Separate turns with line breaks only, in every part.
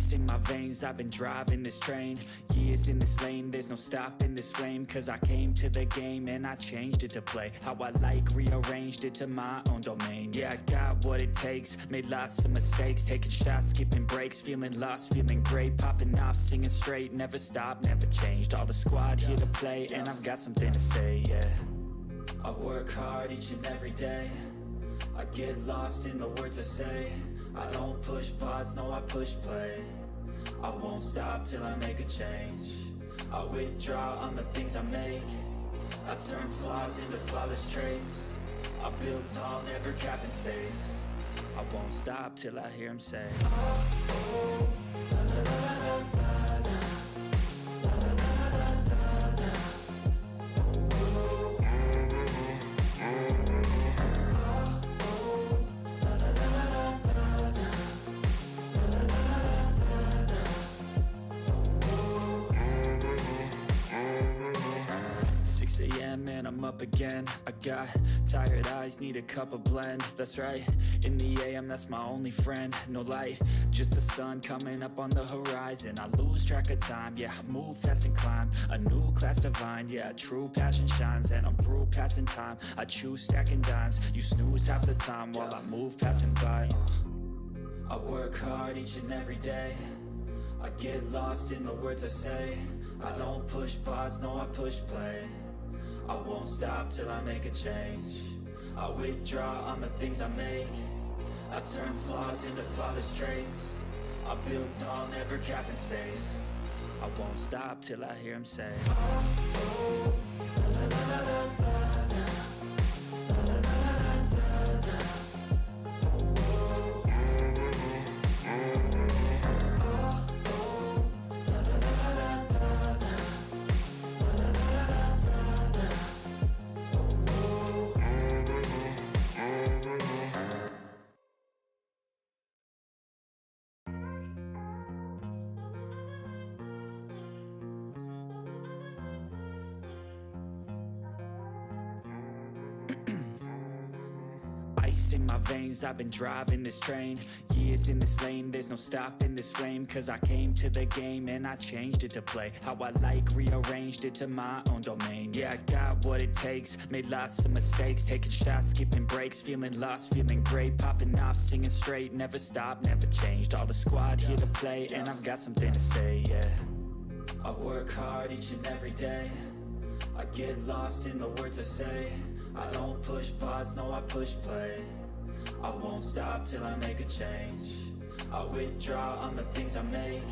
Ice in my veins, I've been driving this train. Years in this lane, there's no stopping this flame. Cause I came to the game and I changed it to play how I like, rearranged it to my own domain. Yeah, I got what it takes, made lots of mistakes, taking shots, skipping breaks, feeling lost, feeling great, popping off, singing straight, never stopped, never changed. All the squad here to play, and I've got something to say, yeah. I work hard each and every day, I get lost in the words I say. I don't push pause, no I push play. I won't stop till I make a change. I withdraw on the things I make. I turn flaws into flawless traits. I build tall, never capped in space. I won't stop till I hear him say, oh, oh, la, la, la, la, la. And I'm up again. I got tired eyes, need a cup of blend. That's right, in the AM, that's my only friend. No light, just the sun coming up on the horizon. I lose track of time, yeah, I move fast and climb a new class divine, yeah, true passion shines. And I'm through passing time, I choose stacking dimes. You snooze half the time while I move passing by. I work hard each and every day, I get lost in the words I say. I don't push pause, no I push play. I won't stop till I make a change. I withdraw on the things I make. I turn flaws into flawless traits. I build tall, never capped in space. I won't stop till I hear him say, oh, oh, la, la, la, la, la, la, la, la, la, la, la. In my veins, I've been driving this train. Years in this lane, there's no stopping this flame. Cause I came to the game and I changed it to play how I like, rearranged it to my own domain. Yeah, I got what it takes, made lots of mistakes, taking shots, skipping breaks, feeling lost, feeling great, popping off, singing straight, never stopped, never changed. All the squad here to play, and I've got something to say, yeah. I work hard each and every day, I get lost in the words I say. I don't push pause, no I push play. I won't stop till I make a change. I withdraw on the things I make.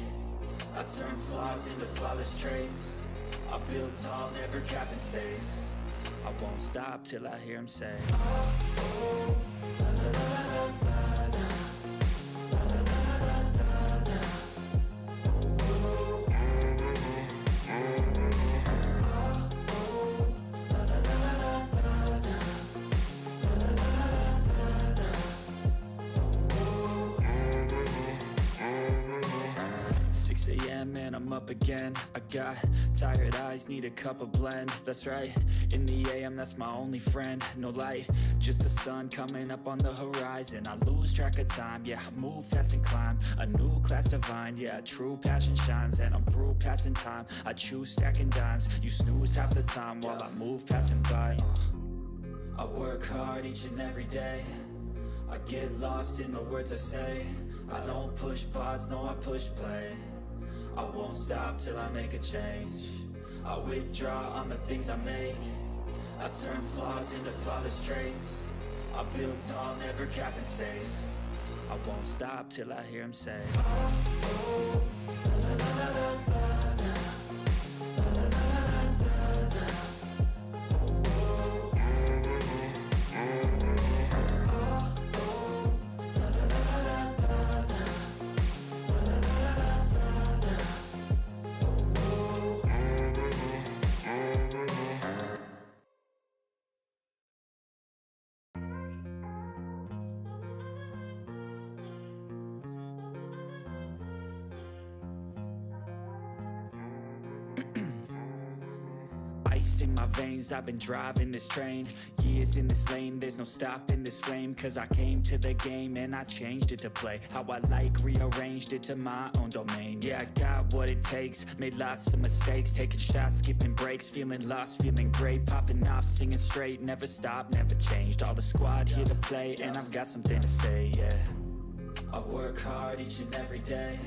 I turn flaws into flawless traits. I build tall, never capped in space. I won't stop till I hear him say, oh, oh, la, la, la, la, la, la. And I'm up again. I got tired eyes, need a cup of blend. That's right, in the AM, that's my only friend. No light, just the sun coming up on the horizon. I lose track of time, yeah, I move fast and climb a new class divine, yeah, true passion shines. And I'm through passing time, I choose stacking dimes. You snooze half the time while I move passing by. I work hard each and every day, I get lost in the words I say. I don't push pause, no I push play. I won't stop till I make a change. I withdraw on the things I make. I turn flaws into flawless traits. I build tall, never capped in space. I won't stop till I hear him say, oh, oh, la, la, la, la, la, la. Ice in my veins, I've been driving this train. Years in this lane, there's no stopping this flame. Cause I came to the game and I changed it to play how I like, rearranged it to my own domain. Yeah, I got what it takes, made lots of mistakes, taking shots, skipping breaks, feeling lost, feeling great, popping off, singing straight, never stopped, never changed. All the squad here to play, and I've got something to say, yeah. I work hard each and every day,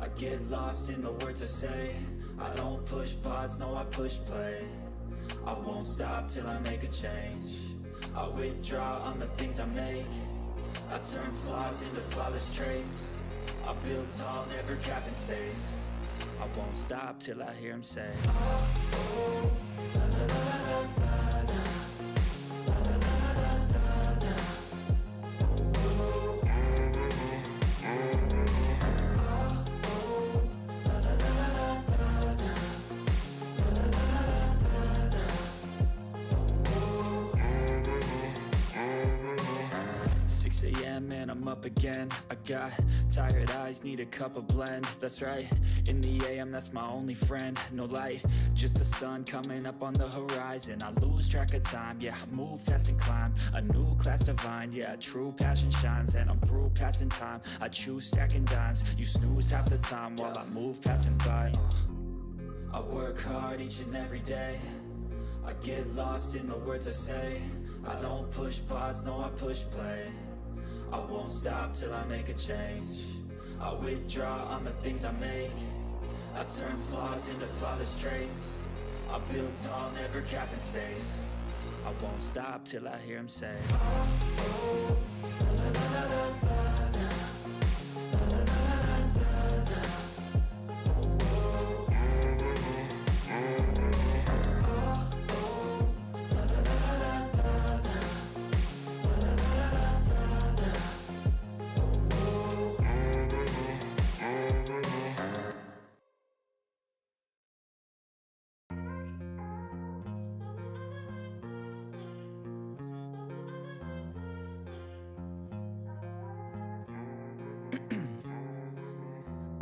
I get lost in the words I say. I don't push pause, no I push play. I won't stop till I make a change. I withdraw on the things I make. I turn flaws into flawless traits. I build tall, never capped in space. I won't stop till I hear him say, oh, oh, la, la, la, la, la, la. And I'm up again. I got tired eyes, need a cup of blend. That's right, in the AM, that's my only friend. No light, just the sun coming up on the horizon. I lose track of time, yeah, I move fast and climb a new class divine, yeah, true passion shines. And I'm through passing time, I choose stacking dimes. You snooze half the time while I move passing by. I work hard each and every day, I get lost in the words I say. I don't push pause, no I push play. I won't stop till I make a change. I withdraw on the things I make. I turn flaws into flawless traits. I build tall, never capped in space. I won't stop till I hear him say, oh, oh, la, la, la, la, la, la.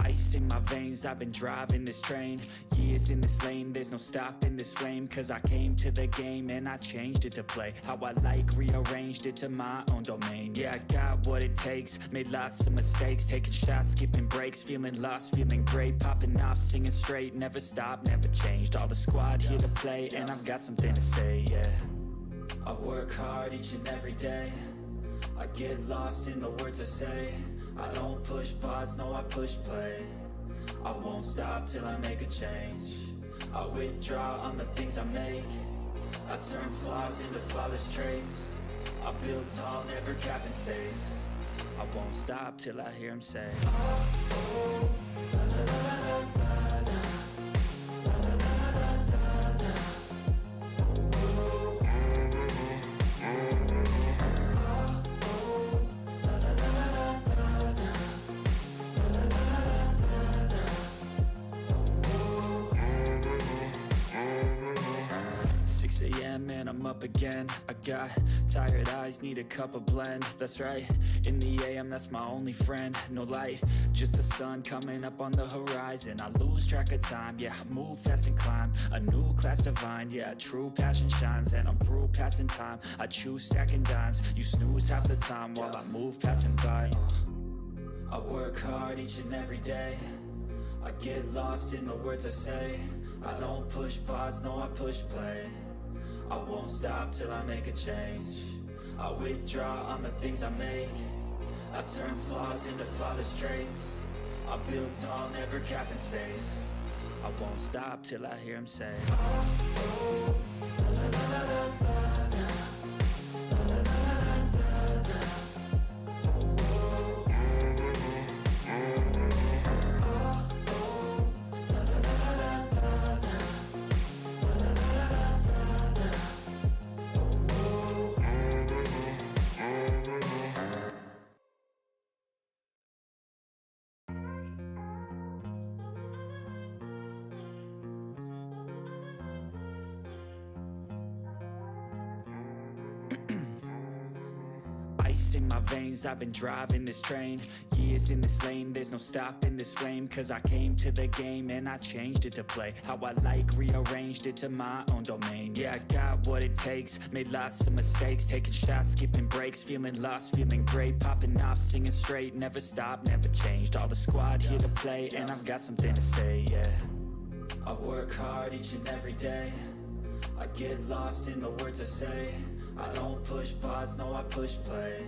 Ice in my veins, I've been driving this train. Years in this lane, there's no stopping this flame. Cause I came to the game and I changed it to play how I like, rearranged it to my own domain. Yeah, I got what it takes, made lots of mistakes, taking shots, skipping breaks, feeling lost, feeling great, popping off, singing straight, never stopped, never changed. All the squad here to play, and I've got something to say, yeah. I work hard each and every day, I get lost in the words I say. I don't push pause, no I push play. I won't stop till I make a change. I withdraw on the things I make. I turn flaws into flawless traits. I build tall, never capped in space. I won't stop till I hear him say, oh, oh, la, la, la, la, la, la. And I'm up again. I got tired eyes, need a cup of blend. That's right, in the AM, that's my only friend. No light, just the sun coming up on the horizon. I lose track of time, yeah, I move fast and climb a new class divine, yeah, true passion shines. And I'm through passing time, I choose stacking dimes. You snooze half the time while I move passing by. I work hard each and every day, I get lost in the words I say. I don't push pause, no I push play. I won't stop till I make a change. I withdraw on the things I make. I turn flaws into flawless traits. I build tall, never capped in space. I won't stop till I hear him say, oh, oh, la, la, la, la, la, la. Ice in my veins, I've been driving this train. Years in this lane, there's no stopping this flame. Cause I came to the game and I changed it to play how I like, rearranged it to my own domain. Yeah, I got what it takes, made lots of mistakes, taking shots, skipping breaks, feeling lost, feeling great, popping off, singing straight, never stopped, never changed. All the squad here to play, and I've got something to say, yeah. I work hard each and every day, I get lost in the words I say. I don't push pause, no I push play.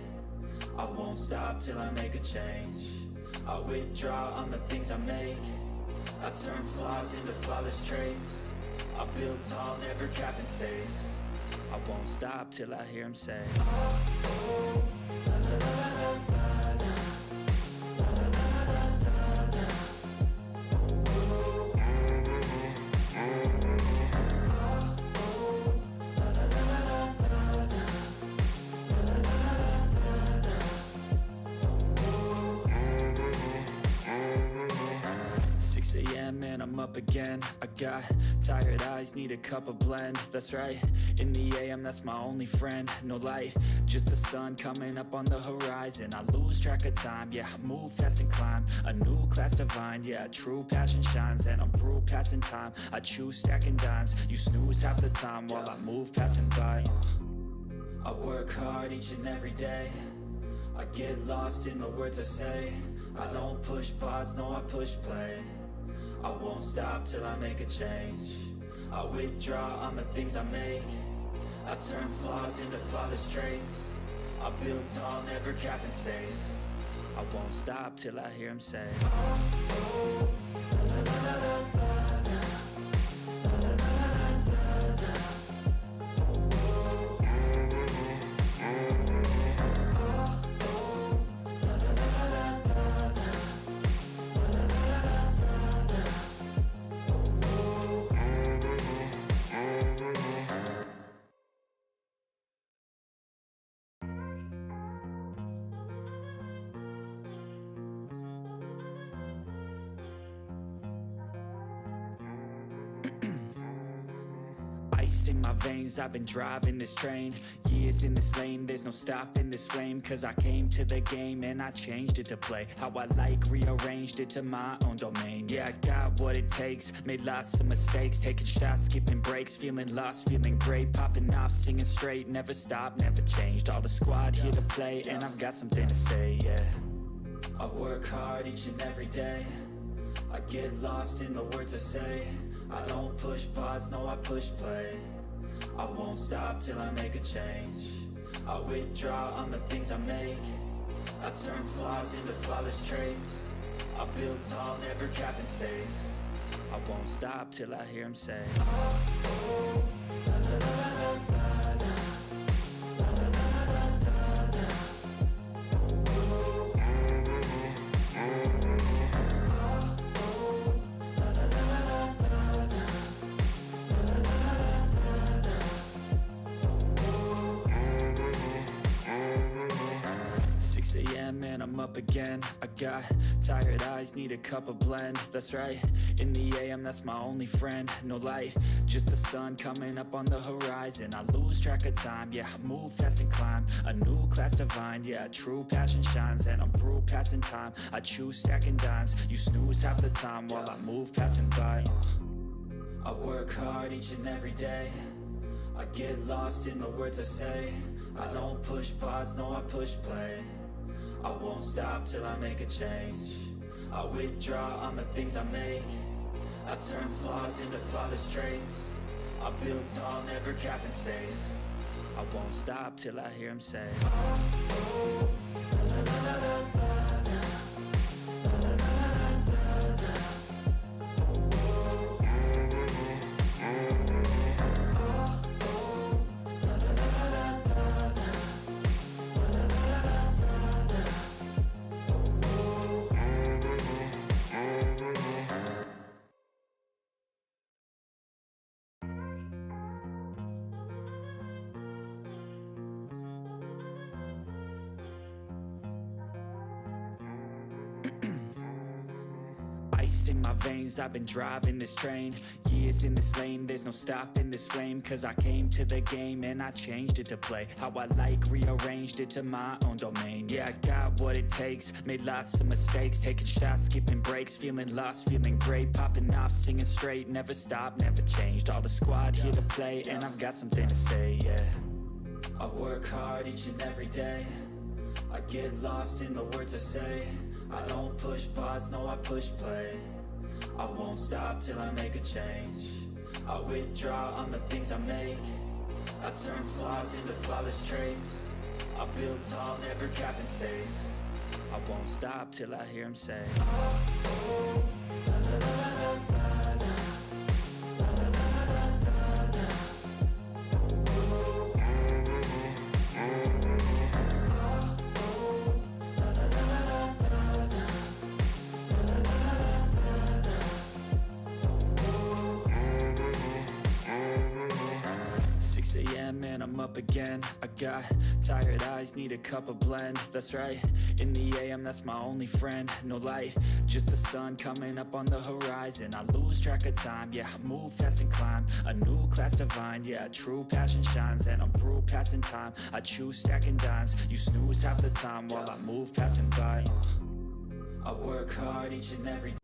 I won't stop till I make a change. I withdraw on the things I make. I turn flaws into flawless traits. I build tall, never capped in space. I won't stop till I hear him say, oh, oh, la, la, la, la, la, la. And I'm up again. I got tired eyes, need a cup of blend. That's right, in the AM, that's my only friend. No light, just the sun coming up on the horizon. I lose track of time, yeah, I move fast and climb a new class divine, yeah, true passion shines. And I'm through passing time, I choose stacking dimes. You snooze half the time while I move passing by. I work hard each and every day, I get lost in the words I say. I don't push pause, no I push play. I won't stop till I make a change. I withdraw on the things I make. I turn flaws into flawless traits. I build tall, never capped in space. I won't stop till I hear him say, oh, oh, la, la, la, la, la, la. Ice in my veins, I've been driving this train. Years in this lane, there's no stopping this flame. Cause I came to the game and I changed it to play how I like, rearranged it to my own domain. Yeah, I got what it takes, made lots of mistakes, taking shots, skipping breaks, feeling lost, feeling great, popping off, singing straight, never stopped, never changed. All the squad here to play, and I've got something to say, yeah. I work hard each and every day, I get lost in the words I say. I don't push pause, no I push play. I won't stop till I make a change. I withdraw on the things I make. I turn flaws into flawless traits. I build tall, never capped in space. I won't stop till I hear him say, oh, oh, la, la, la, la, la, la. And I'm up again. I got tired eyes, need a cup of blend. That's right, in the AM, that's my only friend. No light, just the sun coming up on the horizon. I lose track of time, yeah, I move fast and climb a new class divine, yeah, true passion shines. And I'm through passing time, I choose stacking dimes. You snooze half the time while I move passing by. I work hard each and every day, I get lost in the words I say. I don't push pause, no I push play. I won't stop till I make a change. I withdraw on the things I make. I turn flaws into flawless traits. I build tall, never capped in space. I won't stop till I hear him say, oh, oh, la, la, la, la, la, la. in my veins, I've been driving this train. Years in this lane, there's no stopping this flame. Cause I came to the game and I changed it to play how I like, rearranged it to my own domain. Yeah, I got what it takes, made lots of mistakes, taking shots, skipping breaks, feeling lost, feeling great, popping off, singing straight, never stopped, never changed. All the squad here to play, and I've got something to say, yeah. I work hard each and every day, I get lost in the words I say. I don't push pause, no I push play. I won't stop till I make a change. I withdraw on the things I make. I turn flaws into flawless traits. I build tall, never capped in space. I won't stop till I hear him say, oh, oh, la, la, la, la, la, la. And I'm up again. I got tired eyes, need a cup of blend. That's right, in the AM, that's my only friend. No light, just the sun coming up on the horizon. I lose track of time, yeah, I move fast and climb a new class divine, yeah, true passion shines. And I'm through passing time, I choose stacking dimes. You snooze half the time while I move passing by. I work hard each and every day.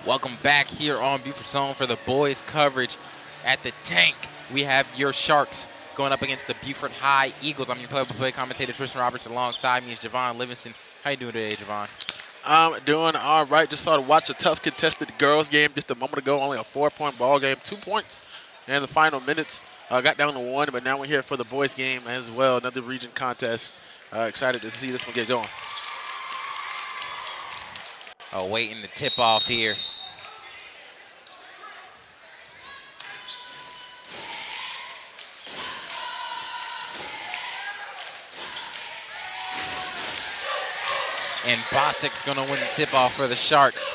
Welcome back here on Beaufort Zone for the boys coverage at the Tank. We have your Sharks going up against the Beaufort High Eagles. I'm your play-by-play commentator, Tristan Roberts. Alongside me is Javon Livingston. How you doing today, Javon?
I'm doing all right. Just started to watch a tough contested girls game just a moment ago. Only a 4-point ball game, 2 points in the final minutes. Got down to 1, but now we're here for the boys game as well. Another region contest. Excited to see this one get going.
Oh, waiting to tip off here. And Bosic's going to win the tip-off for the Sharks.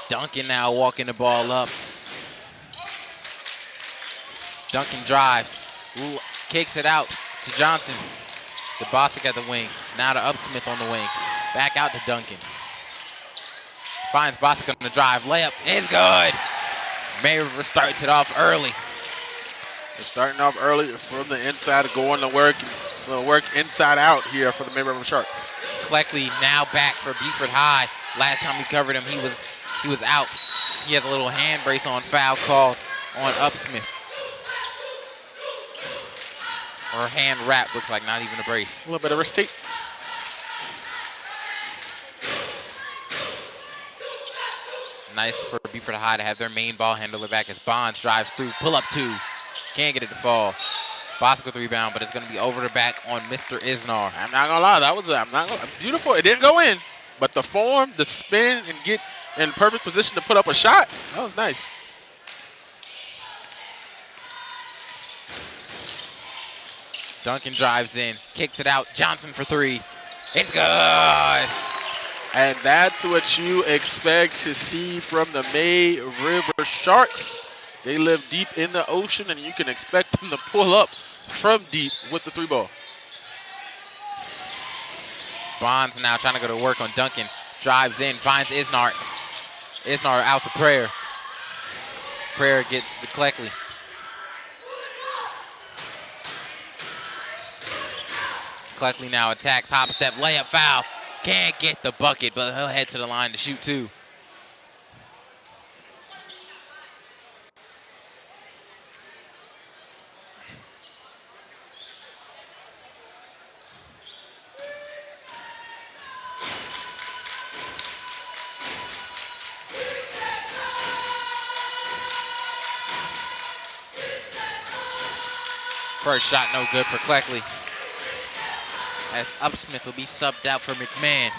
Duncan now walking the ball up. Duncan drives, kicks it out to Johnson. To Bosic at the wing. Now to Upsmith on the wing. Back out to Duncan. Finds Bosic on the drive. Layup is good. May River starts it off early.
They're starting off early from the inside, going to work. A little work inside out here for the May River Sharks.
Cleckley now back for Beaufort High. Last time we covered him, he was out. He has a little hand brace on, foul called on Upsmith. Or hand wrap, looks like, not even a brace.
A little bit of receipt.
Nice for Beaufort High to have their main ball handler back as Bonds drives through, pull up 2. Can't get it to fall. Bosco with the rebound, but it's going to be over the back on Mr. Isnar.
I'm not gonna lie, that was beautiful. It didn't go in, but the form, the spin, and get in perfect position to put up a shot, that was nice.
Duncan drives in, kicks it out. Johnson for 3. It's good.
And that's what you expect to see from the May River Sharks. They live deep in the ocean, and you can expect them to pull up from deep with the 3 ball.
Bonds now trying to go to work on Duncan. Drives in, finds Isnar. Isnar out to Prayer. Prayer gets to Cleckley. Cleckley now attacks, hop step, layup, foul. Can't get the bucket, but he'll head to the line to shoot 2. First shot no good for Cleckley, as Upsmith will be subbed out for McMahon.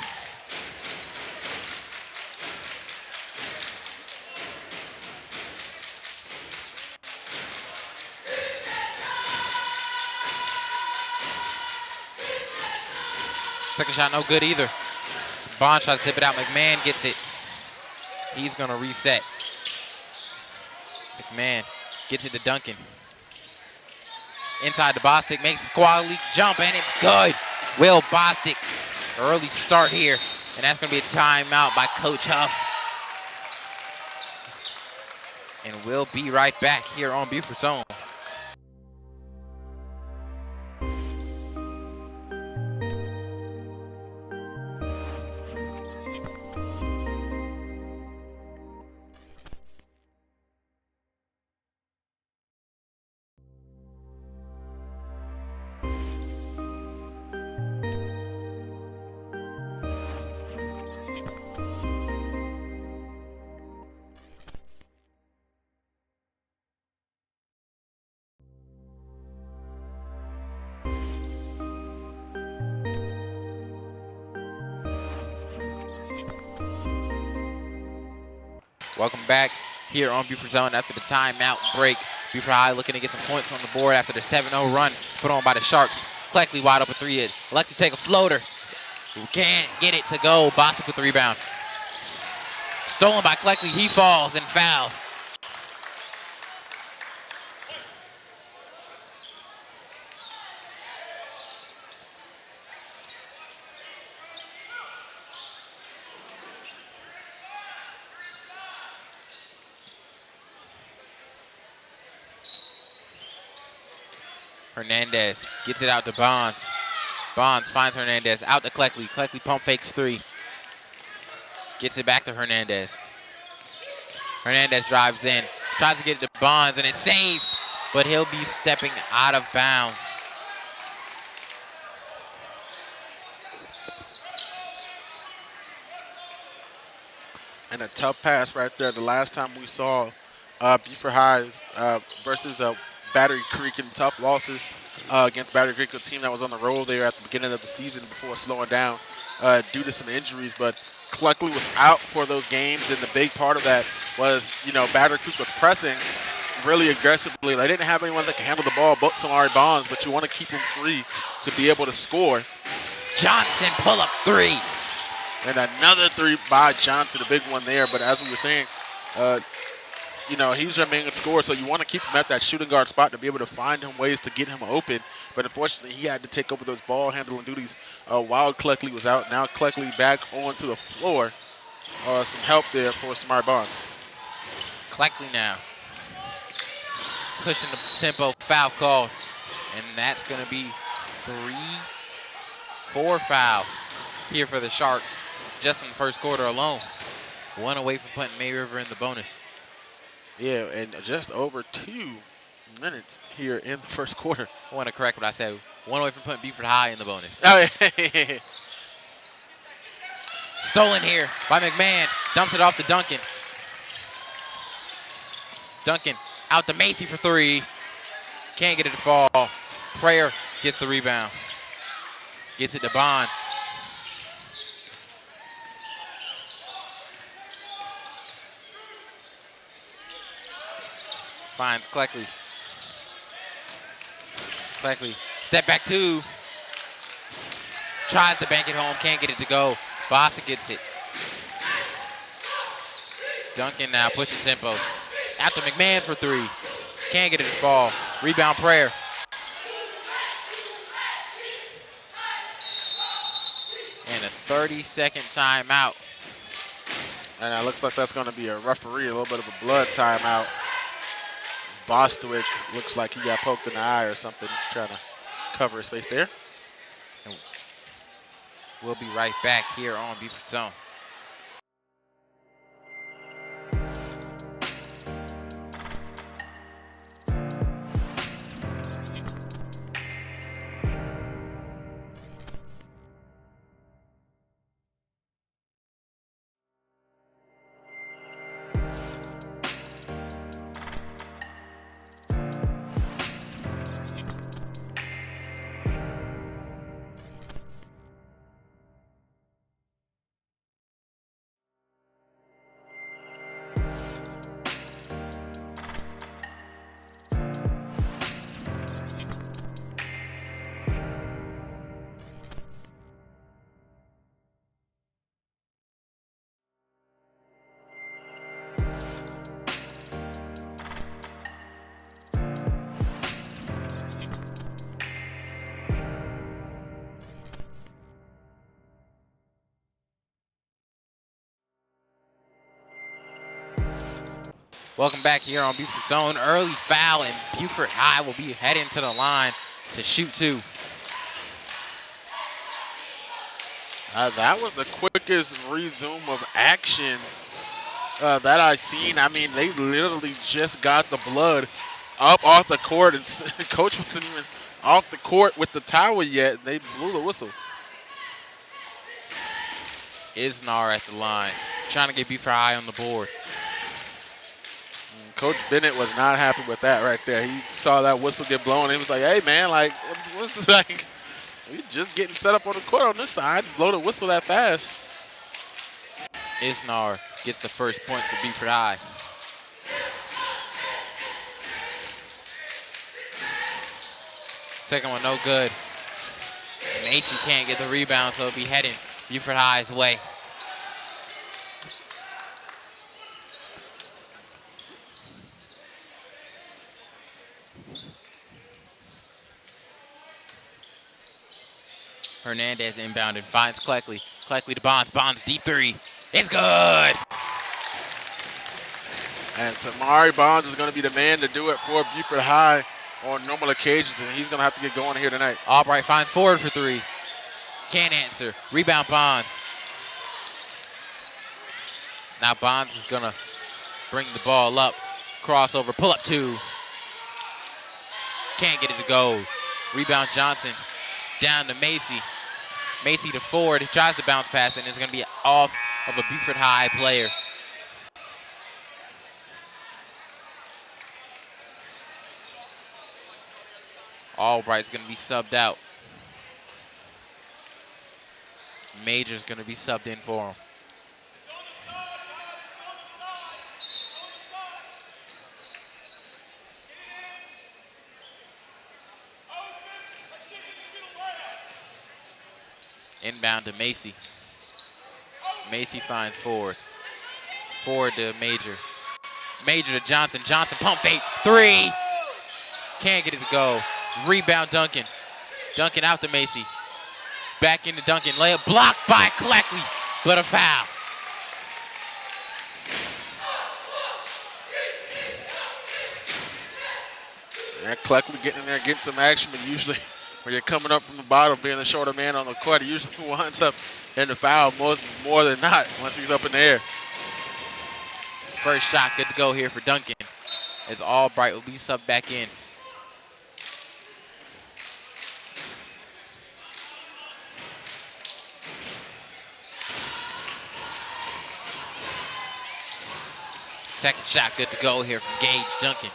Second shot no good either. Bond trying to tip it out. McMahon gets it. He's going to reset. McMahon gets it to Duncan. Inside the Bostic, makes a quality jump, and it's good. Will Bostic, early start here, and that's going to be a timeout by Coach Huff. And we'll be right back here on Beaufort's Own. Welcome back here on Beaufort's Own after the timeout break. Beaufort High looking to get some points on the board after the 7-0 run put on by the Sharks. Cleckley wide open three is. Elects to take a floater. Can't get it to go. Bostic with the rebound. Stolen by Cleckley. He falls and fouled. Hernandez gets it out to Bonds. Bonds finds Hernandez out to Cleckley. Cleckley pump fakes three. Gets it back to Hernandez. Hernandez drives in. Tries to get it to Bonds, and it's saved. But he'll be stepping out of bounds.
And a tough pass right there. The last time we saw Beaufort High versus Battery Creek in tough losses against Battery Creek, a team that was on the road there at the beginning of the season before slowing down due to some injuries. But Cleckley was out for those games, and the big part of that was, Battery Creek was pressing really aggressively. They didn't have anyone that can handle the ball but Samari Bonds, but you want to keep them free to be able to score.
Johnson pull-up three.
And another three by Johnson, a big one there. But as we were saying, he's your main scorer, so you want to keep him at that shooting guard spot to be able to find him ways to get him open. But unfortunately, he had to take over those ball handling duties while Cleckley was out. Now Cleckley back onto the floor. Some help there for Samari Bonds.
Cleckley now pushing the tempo, foul called. And that's going to be 4 fouls here for the Sharks just in the first quarter alone. One away from putting May River in the bonus.
Yeah, and just over 2 minutes here in the first quarter.
I want to correct what I said. One away from putting Beaufort High in the bonus.
Oh, yeah.
Stolen here by McMahon. Dumps it off to Duncan. Duncan out to Macy for three. Can't get it to fall. Prayer gets the rebound. Gets it to Bonds. Finds Cleckley. Cleckley, step back two. Tries to bank it home, can't get it to go. Bostic gets it. Duncan now pushing tempo. After McMahon for three. Can't get it to fall. Rebound Prayer. And a 30-second timeout.
And it looks like that's going to be a referee, a little bit of a blood timeout. Bostwick looks like he got poked in the eye or something. He's trying to cover his face there.
And we'll be right back here on Beaufort's Own. Welcome back here on Beaufort Zone. Early foul, and Beaufort High will be heading to the line to shoot two.
That was the quickest resume of action that I've seen. I mean, they literally just got the blood up off the court, and coach wasn't even off the court with the towel yet. They blew the whistle.
Isnar at the line, trying to get Beaufort High on the board.
Coach Bennett was not happy with that right there. He saw that whistle get blown. And he was like, "Hey man, like, what's like? We just getting set up on the court on this side. Blow the whistle that fast."
Isnar gets the first point for Beaufort High. Second one, no good. Macy can't get the rebound, so it'll be heading Beaufort High's way. Hernandez inbounded, finds Cleckley. Cleckley to Bonds. Bonds deep three. It's good.
And Samari Bonds is going to be the man to do it for Beaufort High on normal occasions, and he's going to have to get going here tonight.
Albright finds Ford for three. Can't answer. Rebound Bonds. Now Bonds is going to bring the ball up. Crossover, pull up two. Can't get it to go. Rebound Johnson down to Macy. Macy to Ford. He tries to bounce pass, and it's going to be off of a Beaufort High player. Albright's going to be subbed out. Major's going to be subbed in for him. Inbound to Macy. Macy finds Ford. Ford to Major. Major to Johnson. Johnson pump fake. Three. Can't get it to go. Rebound Duncan. Duncan out to Macy. Back into Duncan. Layup blocked by Cleckley, but a foul.
Yeah, Cleckley getting in there, getting some action, but usually when you're coming up from the bottom, being the shorter man on the court, he usually winds up in the foul more than not once he's up in the air.
First shot good to go here for Duncan, as Albright will be subbed back in. Second shot good to go here from Gage Duncan.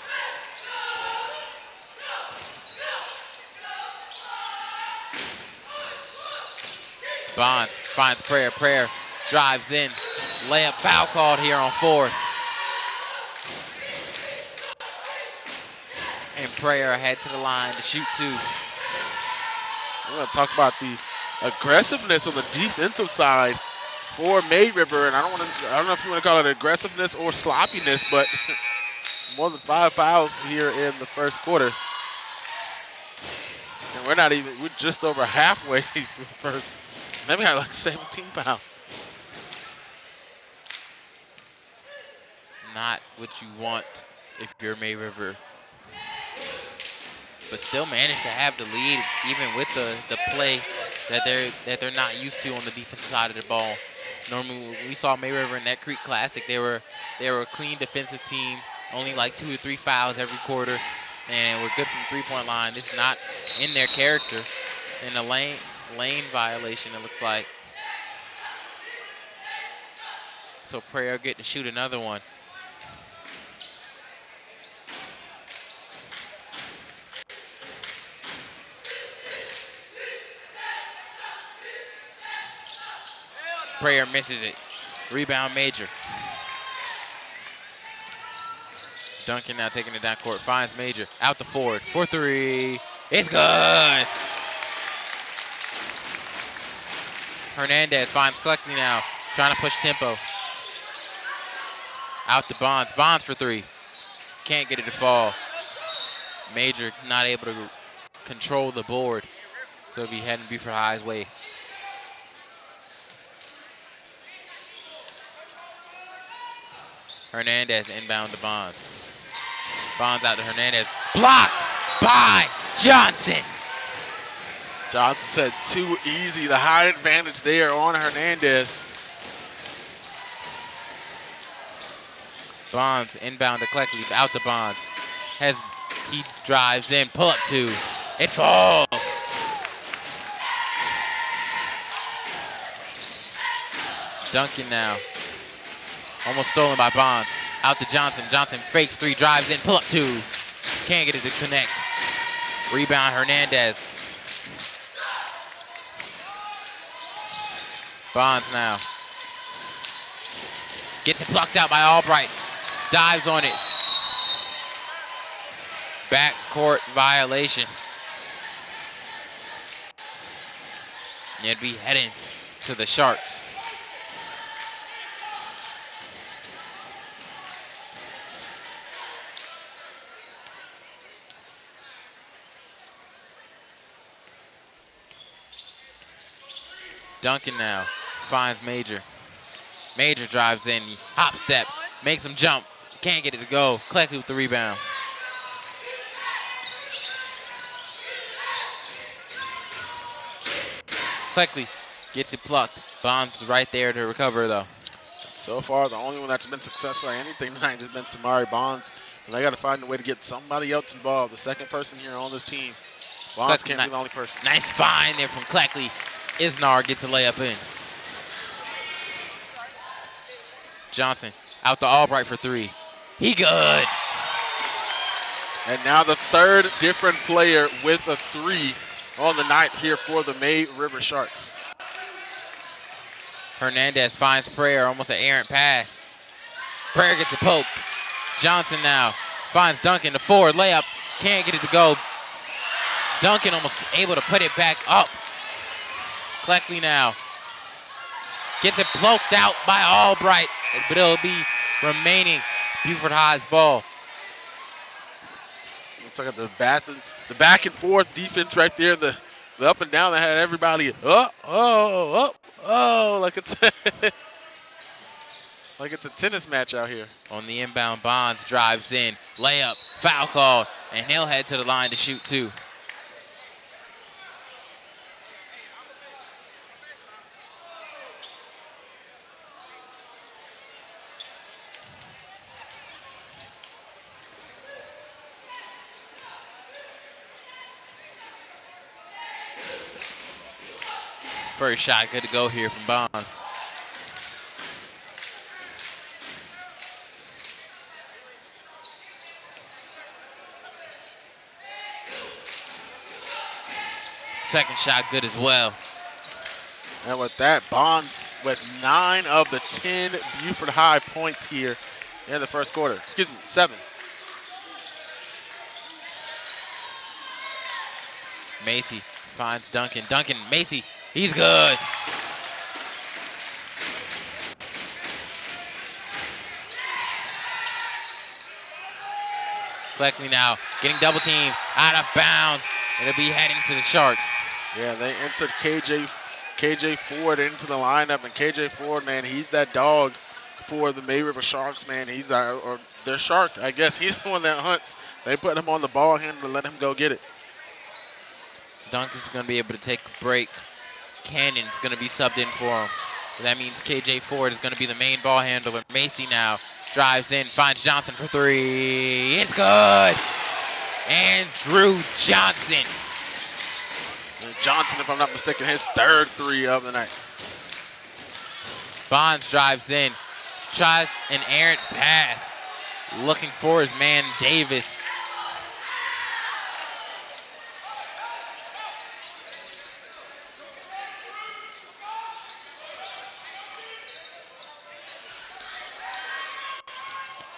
Bonds finds Prayer. Prayer drives in. Layup foul called here on Ford. And Prayer head to the line to shoot two.
We're going to talk about the aggressiveness on the defensive side for May River, and I don't know if you want to call it aggressiveness or sloppiness, but more than 5 fouls here in the first quarter. And we're just over halfway through the first. Maybe I like 17 fouls.
Not what you want if you're May River, but still managed to have the lead even with the play that they're not used to on the defensive side of the ball. Normally, when we saw May River in that Creek Classic, they were a clean defensive team, only like 2 or 3 fouls every quarter, and we're good from the three-point line. This is not in their character. In a lane violation, it looks like. So Prayer get to shoot another one. Prayer misses it. Rebound Major. Duncan now taking it down court. Finds Major. Out to Ford. For three. It's good. Hernandez finds Cleckley now. Trying to push tempo. Out to Bonds. Bonds for three. Can't get it to fall. Major not able to control the board. So it'll be heading Beaufort High's way. Hernandez inbound to Bonds. Bonds out to Hernandez. Blocked by Johnson.
Johnson said too easy. The high advantage there on Hernandez.
Bonds inbound to Cleckley, out to Bonds. He drives in, pull up two. It falls. Duncan now. Almost stolen by Bonds. Out to Johnson. Johnson fakes three, drives in, pull up two. Can't get it to connect. Rebound Hernandez. Bonds now. Gets it plucked out by Albright. Dives on it. Backcourt violation. It'd be heading to the Sharks. Duncan now finds Major. Major drives in, hop step, makes him jump. Can't get it to go. Cleckley with the rebound. Cleckley gets it plucked. Bonds right there to recover though.
So far, the only one that's been successful at anything tonight has been Samari Bonds. And they got to find a way to get somebody else involved. The second person here on this team. Bonds can't be the only person.
Nice find there from Cleckley. Isnar gets a layup in. Johnson out to Albright for three. He good.
And now the third different player with a three on the night here for the May River Sharks.
Hernandez finds Prayer, almost an errant pass. Prayer gets it poked. Johnson now finds Duncan, the forward layup. Can't get it to go. Duncan almost able to put it back up. Cleckley now gets it poked out by Albright, but it'll be remaining Beaufort High's ball.
Looks like the back and forth defense right there, the up and down that had everybody like it's like it's a tennis match out here.
On the inbound, Bonds drives in, layup, foul call, and he'll head to the line to shoot two. First shot good to go here from Bonds. Second shot good as well.
And with that, Bonds with 9 of the 10 Beaufort High points here in the first quarter. Excuse me, 7.
Macy finds Duncan. Duncan, Macy, he's good. Cleckley now getting double teamed, out of bounds. It'll be heading to the Sharks.
Yeah, they entered KJ Ford into the lineup, and KJ Ford, man, he's that dog for the May River Sharks, man. He's or their shark, I guess. He's the one that hunts. They put him on the ball handle and let him go get it.
Duncan's going to be able to take a break. Cannon's going to be subbed in for him. That means KJ Ford is going to be the main ball handler. Macy now drives in, finds Johnson for three. It's good. And Drew Johnson.
And Johnson, if I'm not mistaken, his third three of the night.
Bonds drives in, tries an errant pass, looking for his man Davis.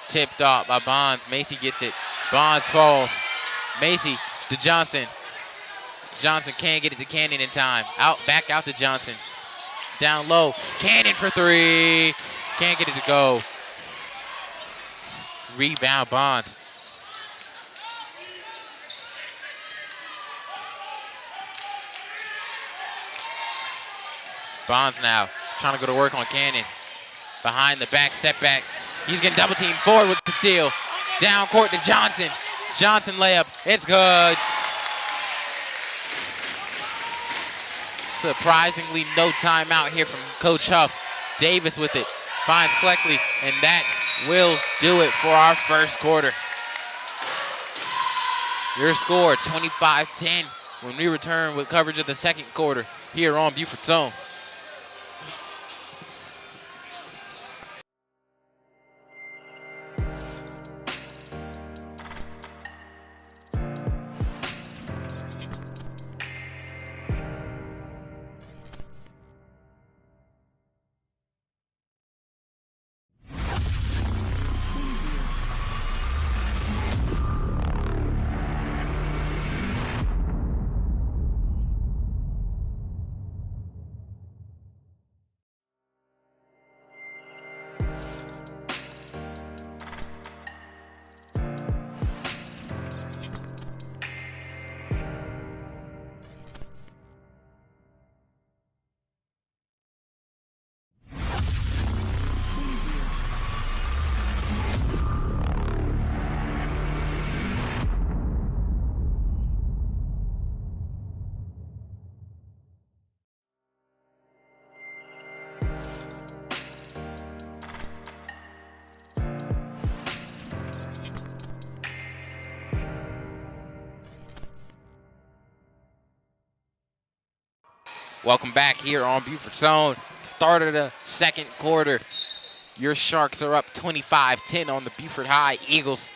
Tipped off by Bonds. Macy gets it. Bonds falls. Macy to Johnson. Johnson can't get it to Cannon in time. Back out to Johnson. Down low. Cannon for three. Can't get it to go. Rebound Bonds. Bonds now trying to go to work on Cannon. Behind the back, step back. He's getting double teamed forward with the steal. Down court to Johnson. Johnson layup. It's good. Surprisingly, no timeout here from Coach Huff. Davis with it. Finds Cleckley, and that will do it for our first quarter. Your score, 25-10, when we return with coverage of the second quarter here on Beaufort Zone. Welcome back here on Beaufort Zone. Start of the second quarter. Your Sharks are up 25-10 on the Beaufort High Eagles.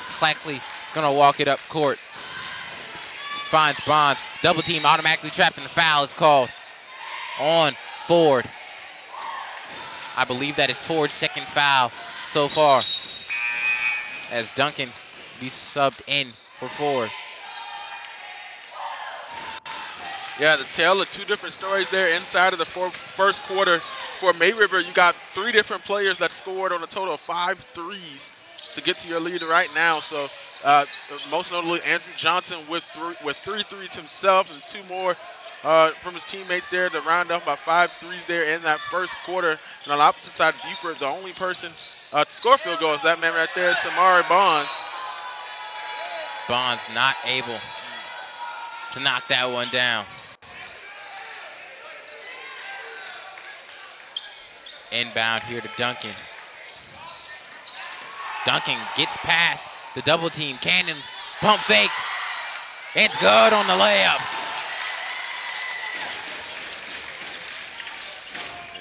Cleckley gonna walk it up court. Finds Bonds. Double team automatically trapped, and the foul is called on Ford. I believe that is Ford's second foul so far, as Duncan be subbed in for Ford.
Yeah, the tale of two different stories there inside of the first quarter. For May River, you got 3 different players that scored on a total of 5 threes to get to your lead right now. So most notably Andrew Johnson with 3 threes himself, and 2 more from his teammates there to round up by 5 threes there in that first quarter. And on the opposite side of Beaufort, the only person to score field goals, that man right there, Samari Bonds.
Bonds not able to knock that one down. Inbound here to Duncan. Duncan gets past the double team. Cannon, pump fake. It's good on the layup.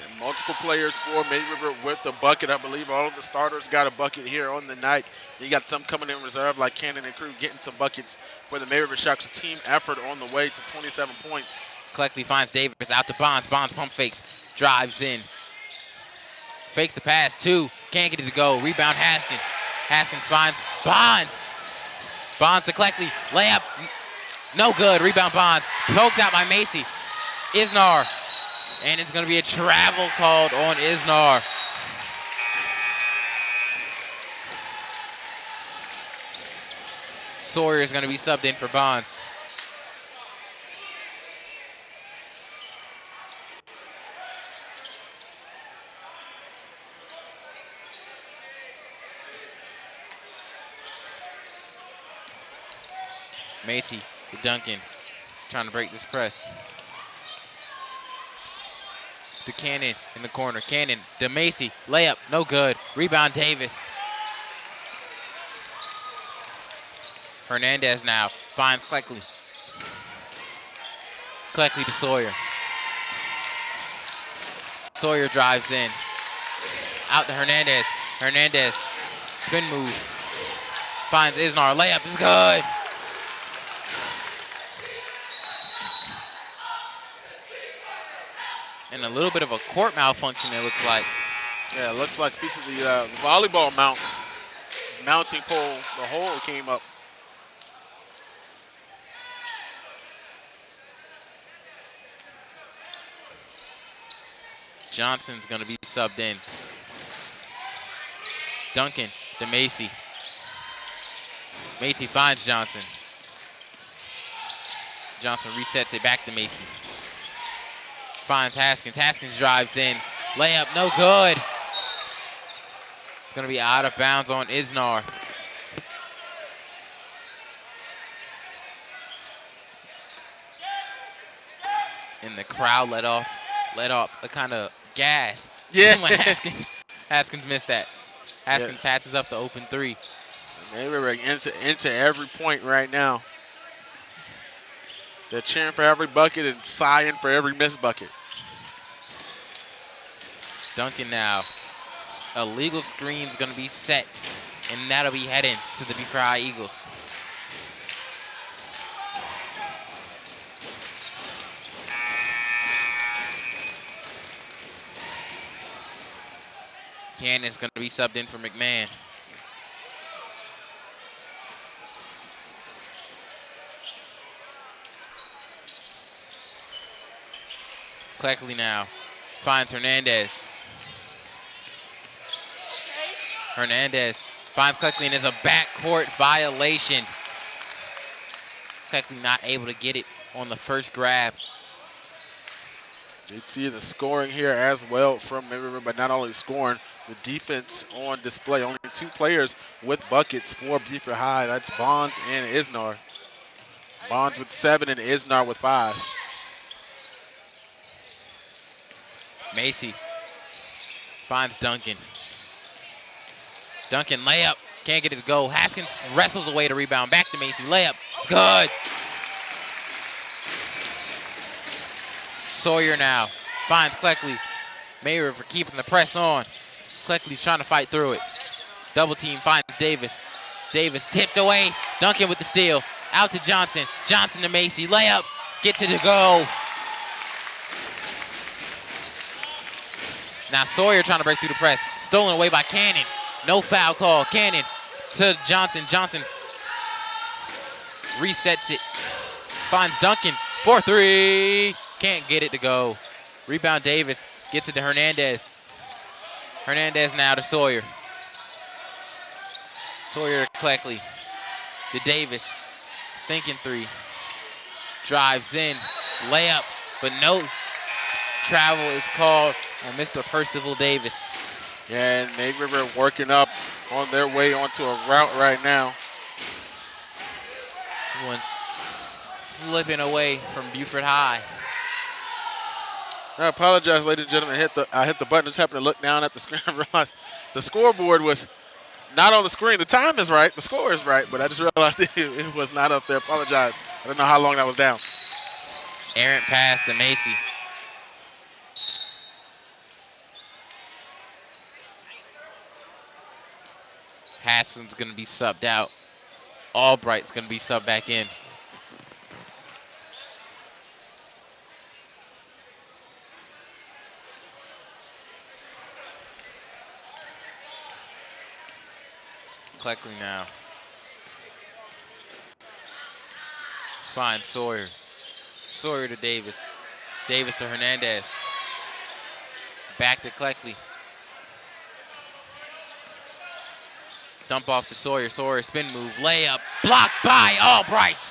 And multiple players for May River with the bucket. I believe all of the starters got a bucket here on the night. You got some coming in reserve like Cannon and crew getting some buckets for the May River Sharks. A team effort on the way to 27 points.
Cleckley finds Davis out to Bonds. Bonds pump fakes, drives in. Fakes the pass, 2, can't get it to go. Rebound Haskins. Haskins finds Bonds. Bonds to Cleckley, layup, no good. Rebound Bonds, poked out by Macy. Isnar, and it's gonna be a travel called on Isnar. Sawyer is gonna be subbed in for Bonds. Macy to Duncan, trying to break this press. To Cannon in the corner. Cannon to Macy, layup, no good. Rebound Davis. Hernandez now finds Cleckley. Cleckley to Sawyer. Sawyer drives in. Out to Hernandez. Hernandez, spin move. Finds Isnar, layup is good. And a little bit of a court malfunction, it looks like.
Yeah, it looks like a piece of the volleyball mounting pole, the hole came up.
Johnson's gonna be subbed in. Duncan to Macy. Macy finds Johnson. Johnson resets it back to Macy. Finds Haskins. Haskins drives in. Layup, no good. going to be out of bounds on Isnar. And the crowd let off a kind of gasp when Haskins missed that. Haskins passes up the open three.
Maybe we're into every point right now. They're cheering for every bucket and sighing for every missed bucket.
Duncan now. A legal screen's going to be set, and that'll be heading to the Beaufort High Eagles. Cannon's going to be subbed in for McMahon. Cleckley now finds Hernandez. Hernandez finds Cleckley, and there's a backcourt violation. Cleckley not able to get it on the first grab.
You see the scoring here as well from River, but not only scoring, the defense on display. Only 2 players with buckets for Beaufort High. That's Bonds and Isnar. Bonds with 7 and Isnar with 5.
Macy finds Duncan. Duncan layup, can't get it to go. Haskins wrestles away to rebound, back to Macy, layup, it's good. Sawyer now finds Cleckley. Mayriver for keeping the press on. Cleckley's trying to fight through it. Double team finds Davis. Davis tipped away, Duncan with the steal. Out to Johnson, Johnson to Macy, layup, gets it to go. Now Sawyer trying to break through the press. Stolen away by Cannon. No foul call. Cannon to Johnson. Johnson resets it. Finds Duncan for 3. Can't get it to go. Rebound Davis. Gets it to Hernandez. Hernandez now to Sawyer. Sawyer to Cleckley. To Davis. Stinking 3. Drives in. Layup. But no travel is called on Mr. Percival Davis.
Yeah, and May River working up on their way onto a route right now.
This one's slipping away from Beaufort High.
I apologize, ladies and gentlemen. I hit the button. Just happened to look down at the screen and realize the scoreboard was not on the screen. The time is right. The score is right, but I just realized it was not up there. Apologize. I don't know how long that was down.
Errant pass to Macy. Haskins going to be subbed out. Albright's going to be subbed back in. Cleckley now. Finds Sawyer. Sawyer to Davis. Davis to Hernandez. Back to Cleckley. Dump off to Sawyer. Sawyer spin move. Layup. Blocked by Albright.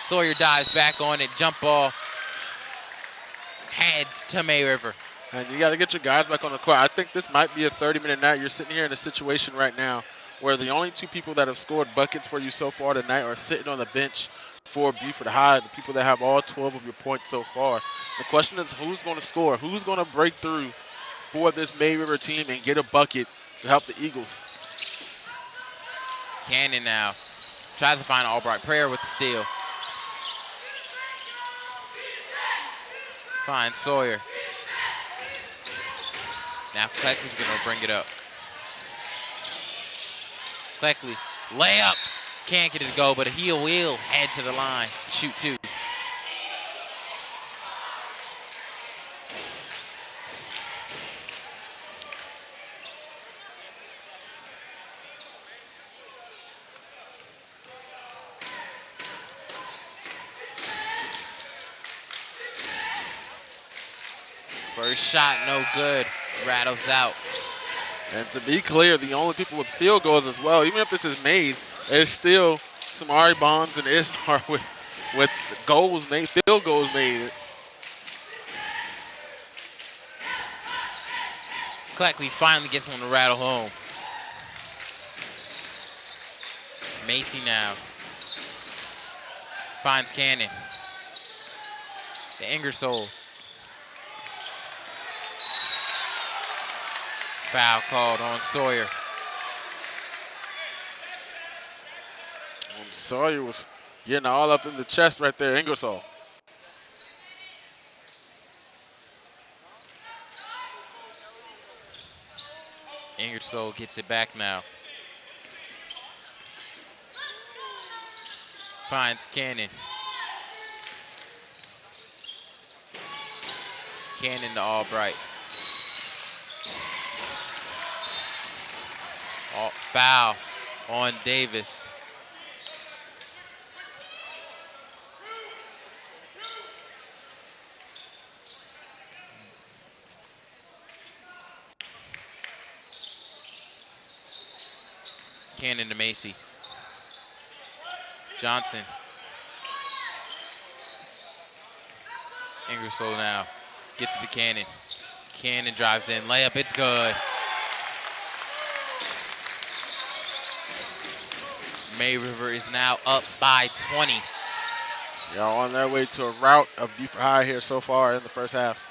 Sawyer dives back on it. Jump ball. Heads to May River.
And you got to get your guys back on the court. I think this might be a 30-minute night. You're sitting here in a situation right now where the only 2 people that have scored buckets for you so far tonight are sitting on the bench for Beaufort High, the people that have all 12 of your points so far. The question is who's going to score? Who's going to break through for this May River team and get a bucket to help the Eagles?
Cannon now tries to find Albright. Prayer with the steal. Finds Sawyer. Now Cleckley's going to bring it up. Cleckley, layup. Can't get it to go, but he will head to the line. Shoot 2. First shot, no good. Rattles out.
And to be clear, the only people with field goals as well, even if this is made, there's still Samari Bonds and Isnar with goals made, field goals made.
Cleckley finally gets one to rattle home. Macy now. Finds Cannon. The Ingersoll. Foul called on Sawyer.
Sawyer was getting all up in the chest right there, Ingersoll.
Ingersoll gets it back now. Finds Cannon. Cannon to Albright. Foul on Davis. Cannon to Macy. Johnson. Ingersoll now gets it to Cannon. Cannon drives in, layup, it's good. May River is now up by 20.
Y'all on their way to a rout of Beaufort High here so far in the first half.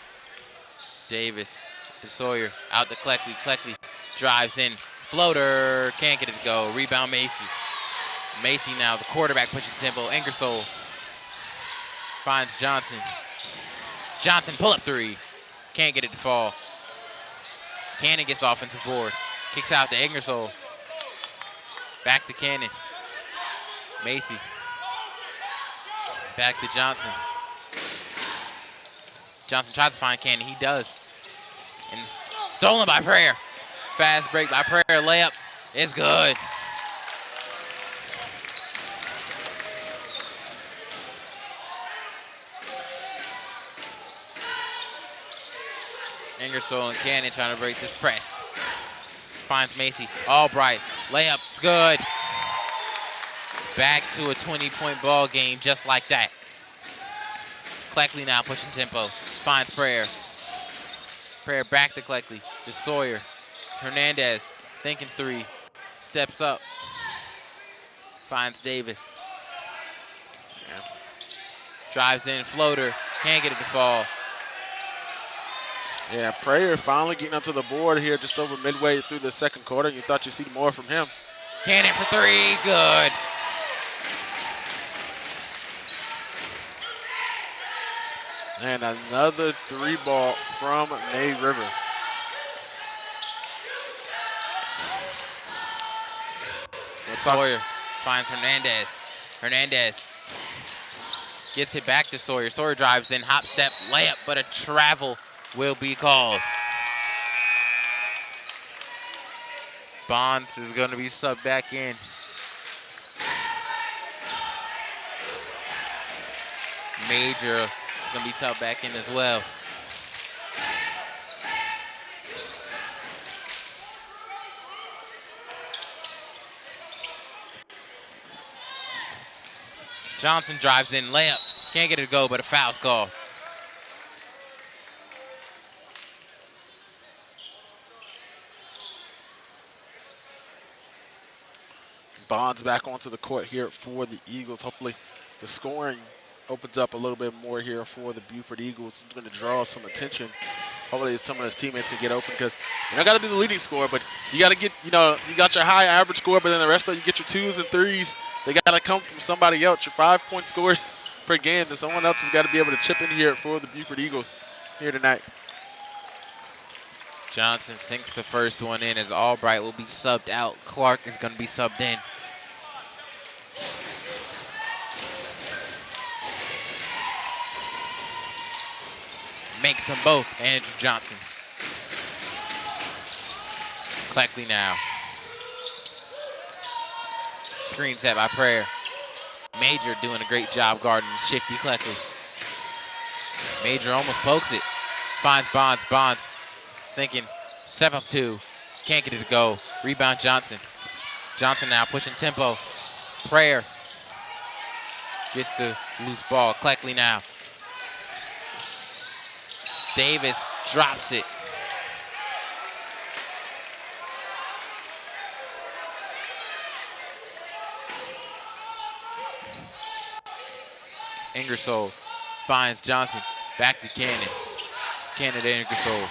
Davis to Sawyer, out to Cleckley. Cleckley drives in, floater, can't get it to go. Rebound Macy. Macy now, the quarterback pushing tempo. Ingersoll finds Johnson. Johnson, pull up three. Can't get it to fall. Cannon gets the offensive board. Kicks out to Ingersoll. Back to Cannon. Macy. Back to Johnson. Johnson tries to find Cannon. He does. And stolen by Prayer. Fast break by Prayer. Layup is good. Ingersoll and Cannon trying to break this press. Finds Macy. Albright. Layup. It's good. Back to a 20-point ball game just like that. Cleckley now pushing tempo. Finds Prayer. Prayer back to Cleckley. To Sawyer. Hernandez thinking three. Steps up. Finds Davis. Drives in, floater. Can't get it to fall.
Yeah, Prayer finally getting onto the board here just over midway through the second quarter. You thought you'd see more from him.
Cannon for three, good.
And another three ball from May River.
Sawyer finds Hernandez. Hernandez gets it back to Sawyer. Sawyer drives in, hop step, layup, but a travel will be called. Bonds is going to be subbed back in. Major going to be subbed back in as well. Johnson drives in, layup. Can't get it to go, but a foul's called.
Bonds back onto the court here for the Eagles. Hopefully the scoring opens up a little bit more here for the Beaufort Eagles. It's going to draw some attention. Hopefully some of his teammates can get open because you don't got to be the leading scorer, but you got to get, you got your high average score, but then the rest of you get your twos and threes. They got to come from somebody else. Your 5-point scores per game, and someone else has got to be able to chip in here for the Beaufort Eagles here tonight.
Johnson sinks the first one in as Albright will be subbed out. Clark is going to be subbed in. Makes them both, Andrew Johnson. Cleckley now. Screen set by Prayer. Major doing a great job guarding shifty Cleckley. Major almost pokes it. Finds Bonds. Bonds is thinking, step up two. Can't get it to go. Rebound Johnson. Johnson now pushing tempo. Prayer gets the loose ball. Cleckley now. Davis drops it. Ingersoll finds Johnson. Back to Cannon. Cannon to Ingersoll.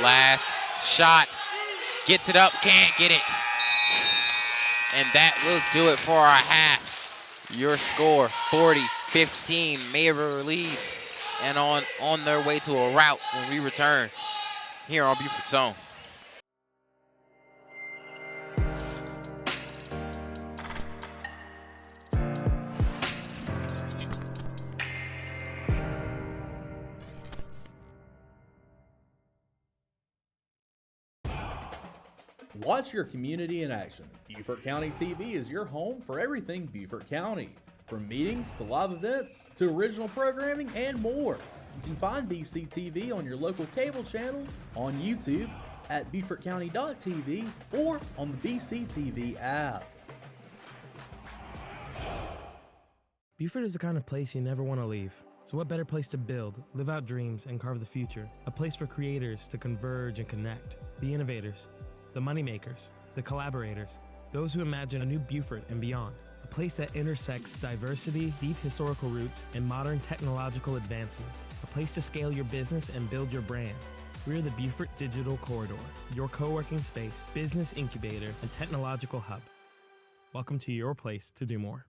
Last shot. Gets it up, can't get it. And that will do it for our half. Your score, 40-15. Mayriver leads and on their way to a rout when we return here on Beaufort Zone.
Watch your community in action. Beaufort County TV is your home for everything Beaufort County. From meetings to live events to original programming and more. You can find BCTV on your local cable channel, on YouTube, at BeaufortCounty.tv, or on the BCTV app.
Beaufort is the kind of place you never want to leave. So what better place to build, live out dreams, and carve the future? A place for creators to converge and connect. The innovators, the moneymakers, the collaborators, those who imagine a new Beaufort and beyond. A place that intersects diversity, deep historical roots, and modern technological advancements. A place to scale your business and build your brand. We're the Beaufort Digital Corridor, your co-working space, business incubator, and technological hub. Welcome to your place to do more.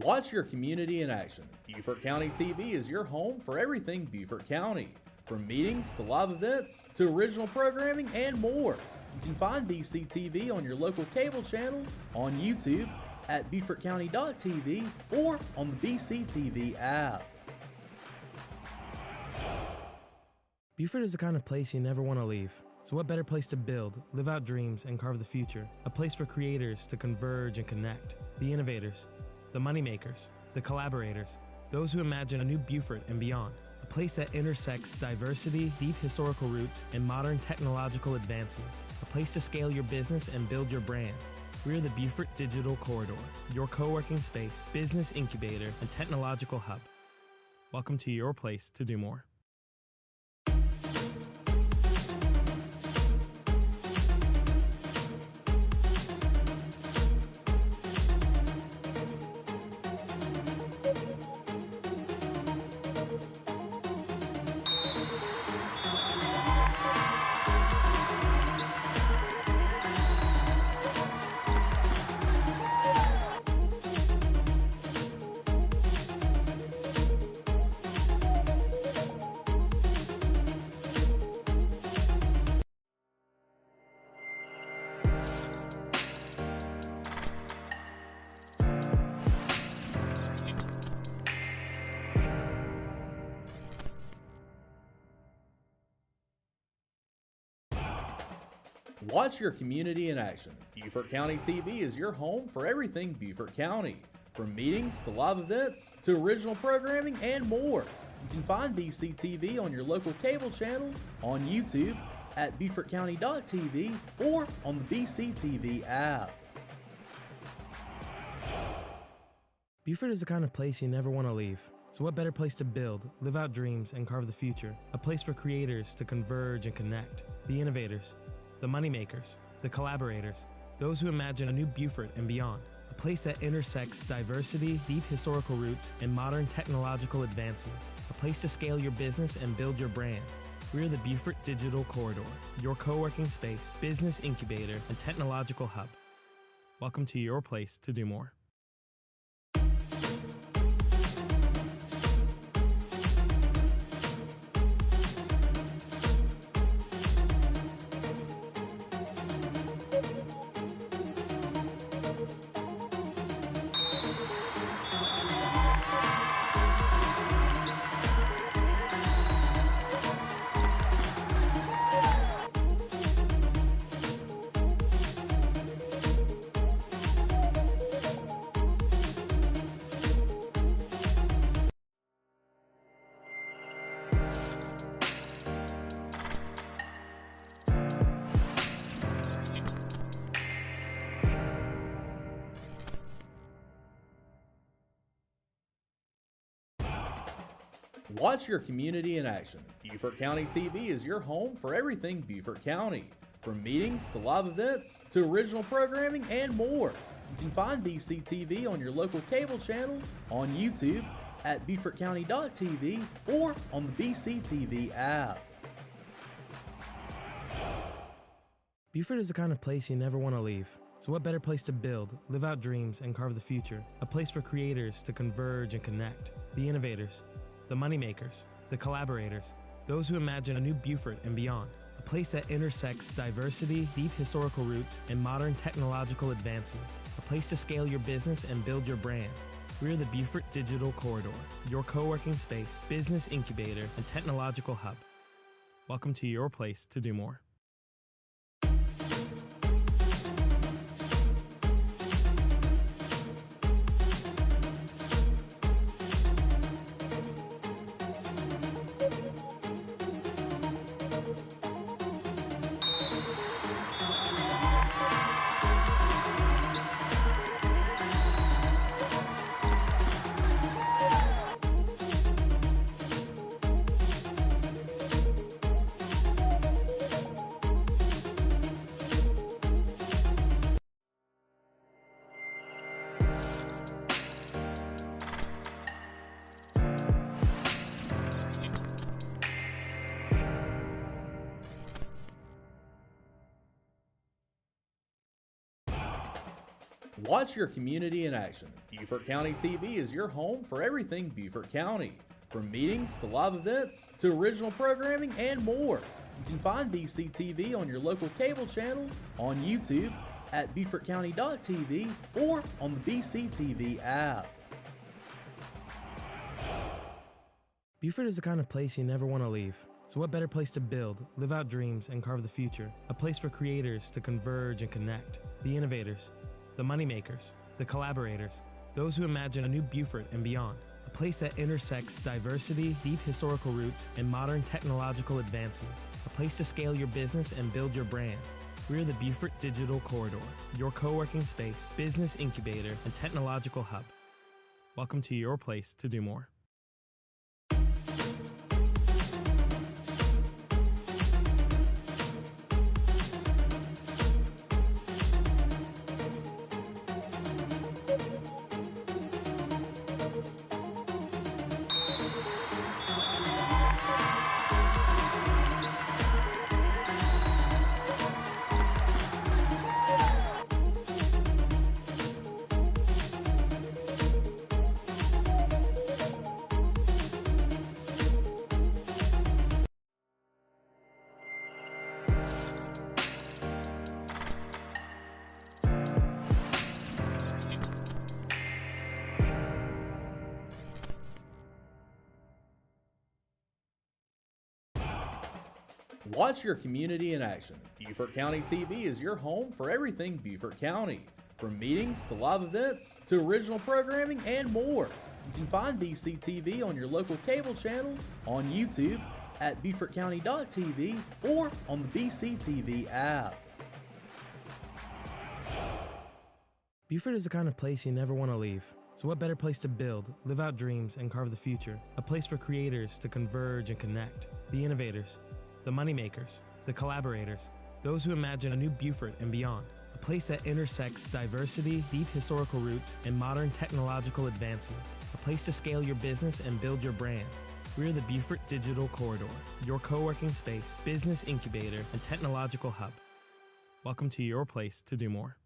Watch your community in action. Beaufort County TV is your home for everything Beaufort County. From meetings to live events to original programming and more. You can find BCTV on your local cable channel, on YouTube, at BeaufortCounty.tv, or on the BCTV app.
Beaufort is the kind of place you never want to leave. So what better place to build, live out dreams, and carve the future? A place for creators to converge and connect. The innovators, the moneymakers, the collaborators, those who imagine a new Beaufort and beyond. A place that intersects diversity, deep historical roots, and modern technological advancements. A place to scale your business and build your brand. We're the Beaufort Digital Corridor, your co-working space, business incubator, and technological hub. Welcome to your place to do more.
Watch your community in action. Beaufort County TV is your home for everything Beaufort County. From meetings to live events to original programming and more. You can find BCTV on your local cable channel, on YouTube, at BeaufortCounty.tv, or on the BCTV app.
Beaufort is the kind of place you never want to leave. So what better place to build, live out dreams, and carve the future? A place for creators to converge and connect. The innovators, the moneymakers, the collaborators, those who imagine a new Beaufort and beyond. A place that intersects diversity, deep historical roots, and modern technological advancements. A place to scale your business and build your brand. We're the Beaufort Digital Corridor, your co-working space, business incubator, and technological hub. Welcome to your place to do more.
Watch your community in action. Beaufort County TV is your home for everything Beaufort County. From meetings to live events to original programming and more. You can find BCTV on your local cable channel, on YouTube, at BeaufortCounty.tv, or on the BCTV app.
Beaufort is the kind of place you never want to leave. So what better place to build, live out dreams, and carve the future? A place for creators to converge and connect. The innovators, the moneymakers, the collaborators, those who imagine a new Beaufort and beyond. A place that intersects diversity, deep historical roots, and modern technological advancements. A place to scale your business and build your brand. We're the Beaufort Digital Corridor, your co-working space, business incubator, and technological hub. Welcome to your place to do more.
Watch your community in action. Beaufort County TV is your home for everything Beaufort County. From meetings to live events to original programming and more. You can find BCTV on your local cable channel, on YouTube, at BeaufortCounty.tv, or on the BCTV app.
Beaufort is the kind of place you never want to leave. So what better place to build, live out dreams, and carve the future? A place for creators to converge and connect. The innovators, the moneymakers, the collaborators, those who imagine a new Beaufort and beyond. A place that intersects diversity, deep historical roots, and modern technological advancements. A place to scale your business and build your brand. We're the Beaufort Digital Corridor, your co-working space, business incubator, and technological hub. Welcome to your place to do more.
Watch your community in action. Beaufort County TV is your home for everything Beaufort County. From meetings to live events to original programming and more. You can find BCTV on your local cable channel, on YouTube, at BeaufortCounty.tv, or on the BCTV app.
Beaufort is the kind of place you never want to leave. So what better place to build, live out dreams, and carve the future? A place for creators to converge and connect. The innovators, the moneymakers, the collaborators, those who imagine a new Beaufort and beyond. A place that intersects diversity, deep historical roots, and modern technological advancements. A place to scale your business and build your brand. We're the Beaufort Digital Corridor, your co-working space, business incubator, and technological hub. Welcome to your place to do more.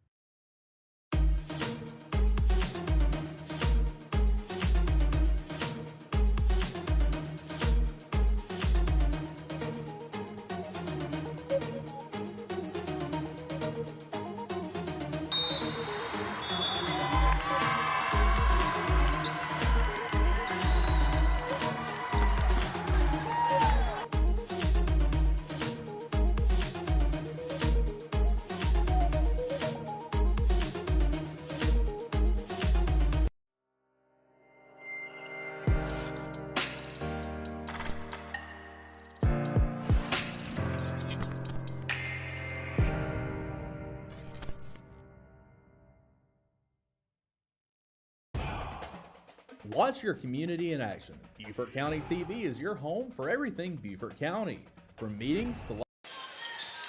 Watch your community in action. Beaufort County TV is your home for everything Beaufort County. From meetings to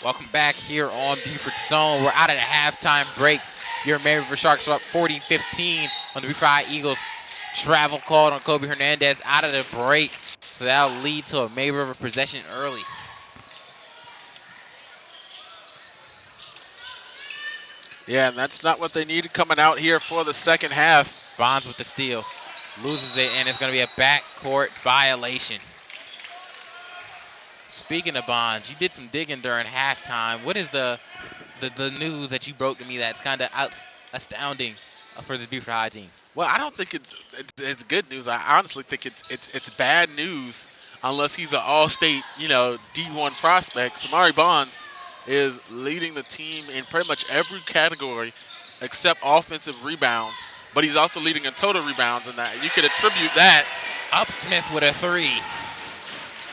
Welcome back here on Beaufort Zone. We're out of the halftime break. Your Mary River Sharks are up 40-15 on the Beaufort High Eagles. Travel called on Kobe Hernandez out of the break. So that'll lead to a Mary River possession early.
Yeah, and that's not what they needed coming out here for the second half.
Bonds with the steal. Loses it, and it's going to be a backcourt violation. Speaking of Bonds, you did some digging during halftime. What is the news that you broke to me that's kind of astounding for this Beaufort High team?
Well, I don't think it's good news. I honestly think it's bad news unless he's an all-state, D1 prospect. Samari Bonds is leading the team in pretty much every category except offensive rebounds, but he's also leading in total rebounds, and that you could attribute that.
Upsmith with a three.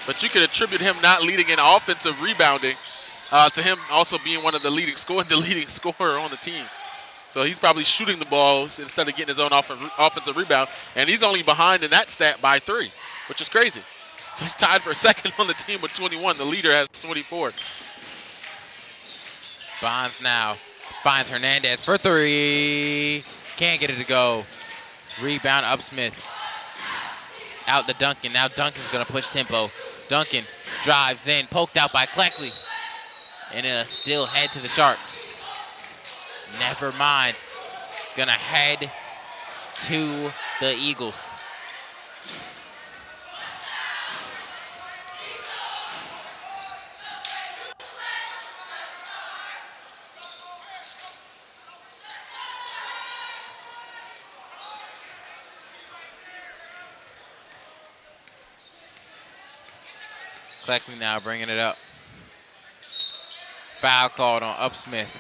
But you could attribute him not leading in offensive rebounding to him also being one of the leading scorer on the team. So he's probably shooting the balls instead of getting his own offensive rebound, and he's only behind in that stat by 3, which is crazy. So he's tied for second on the team with 21. The leader has 24.
Bonds now finds Hernandez for 3. Can't get it to go. Rebound Upsmith. Out to Duncan. Now Duncan's going to push tempo. Duncan drives in, poked out by Cleckley. And it'll still head to the Sharks. Never mind. Going to head to the Eagles. Cleckley now bringing it up. Foul called on Upsmith.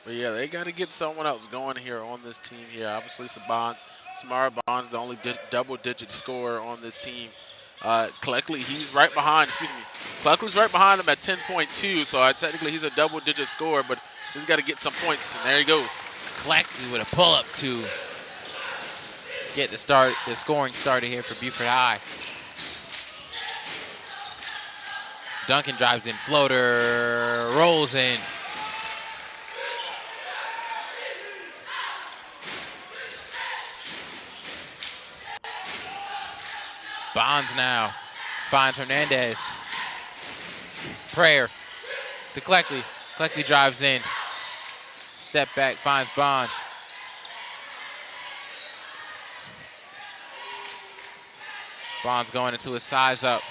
But yeah, they got to get someone else going here on this team here. Obviously, Samara Bond's the only double-digit scorer on this team. Cleckley, he's right behind, Cleckley's right behind him at 10.2, so technically he's a double-digit scorer, but he's got to get some points, and there he goes.
Cleckley with a pull-up to get the scoring started here for Beaufort High. Duncan drives in, floater, rolls in. Bonds now finds Hernandez. Prayer to Cleckley. Cleckley drives in. Step back, finds Bonds. Bonds going into his size up.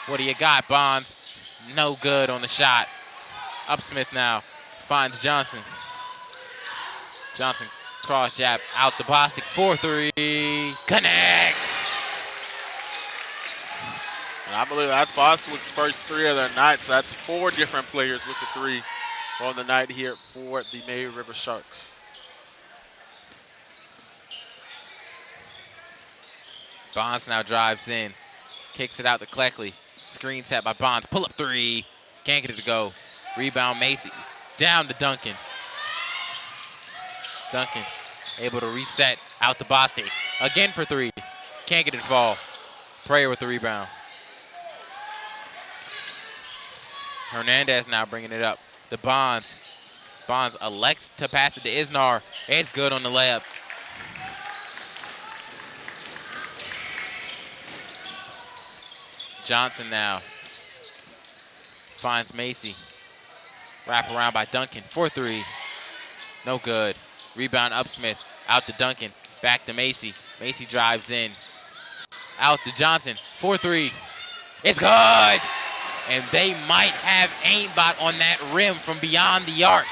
What do you got, Bonds? No good on the shot. Upsmith now finds Johnson. Johnson cross jab out the Bostic. 4-3. Connects.
And I believe that's Bostwick's first 3 of the night. So that's 4 different players with the 3 on the night here for the Mary River Sharks.
Bonds now drives in. Kicks it out to Cleckley. Screen set by Bonds. Pull up 3. Can't get it to go. Rebound Macy. Down to Duncan. Duncan able to reset out to Bostic. Again for 3. Can't get it to fall. Prayer with the rebound. Hernandez now bringing it up. The Bonds. Bonds elects to pass it to Isnar. It's good on the layup. Johnson now finds Macy. Wrap around by Duncan. 4-3. No good. Rebound Upsmith. Out to Duncan. Back to Macy. Macy drives in. Out to Johnson. 4-3. It's good. And they might have aimbot on that rim from beyond the arc.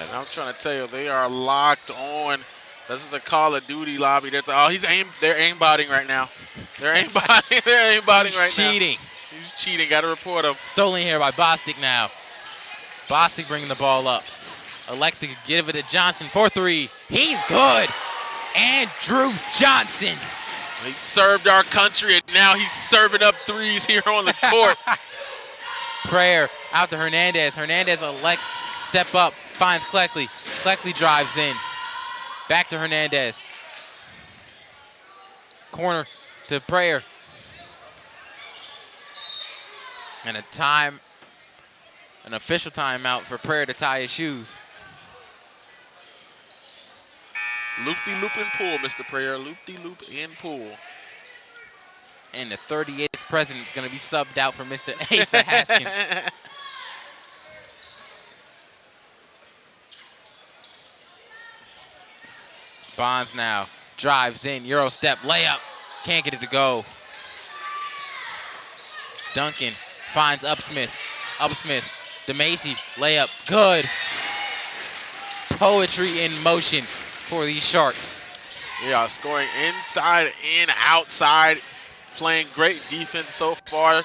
And I'm trying to tell you, they are locked on. This is a Call of Duty lobby. They're aimbotting right now. They're aimbotting. They're aimbotting right now.
Cheating.
He's cheating. Got to report him.
Stolen here by Bostic now. Bostic bringing the ball up. Alexa could give it to Johnson. 4-3. He's good. And Drew Johnson
He served our country, and now he's serving up threes here on the court.
Prayer out to Hernandez. Hernandez elects step up, finds Cleckley. Cleckley drives in. Back to Hernandez. Corner to Prayer. And an official timeout for Prayer to tie his shoes.
Loop-de-loop and pull, Mr. Prayer. Loop-de-loop and pull.
And the 38th president's going to be subbed out for Mr. Asa Haskins. Bonds now drives in, Euro step, layup. Can't get it to go. Duncan finds Upsmith. Upsmith, DeMacy, layup, good. Poetry in motion for these Sharks.
Yeah, scoring inside and outside. Playing great defense so far.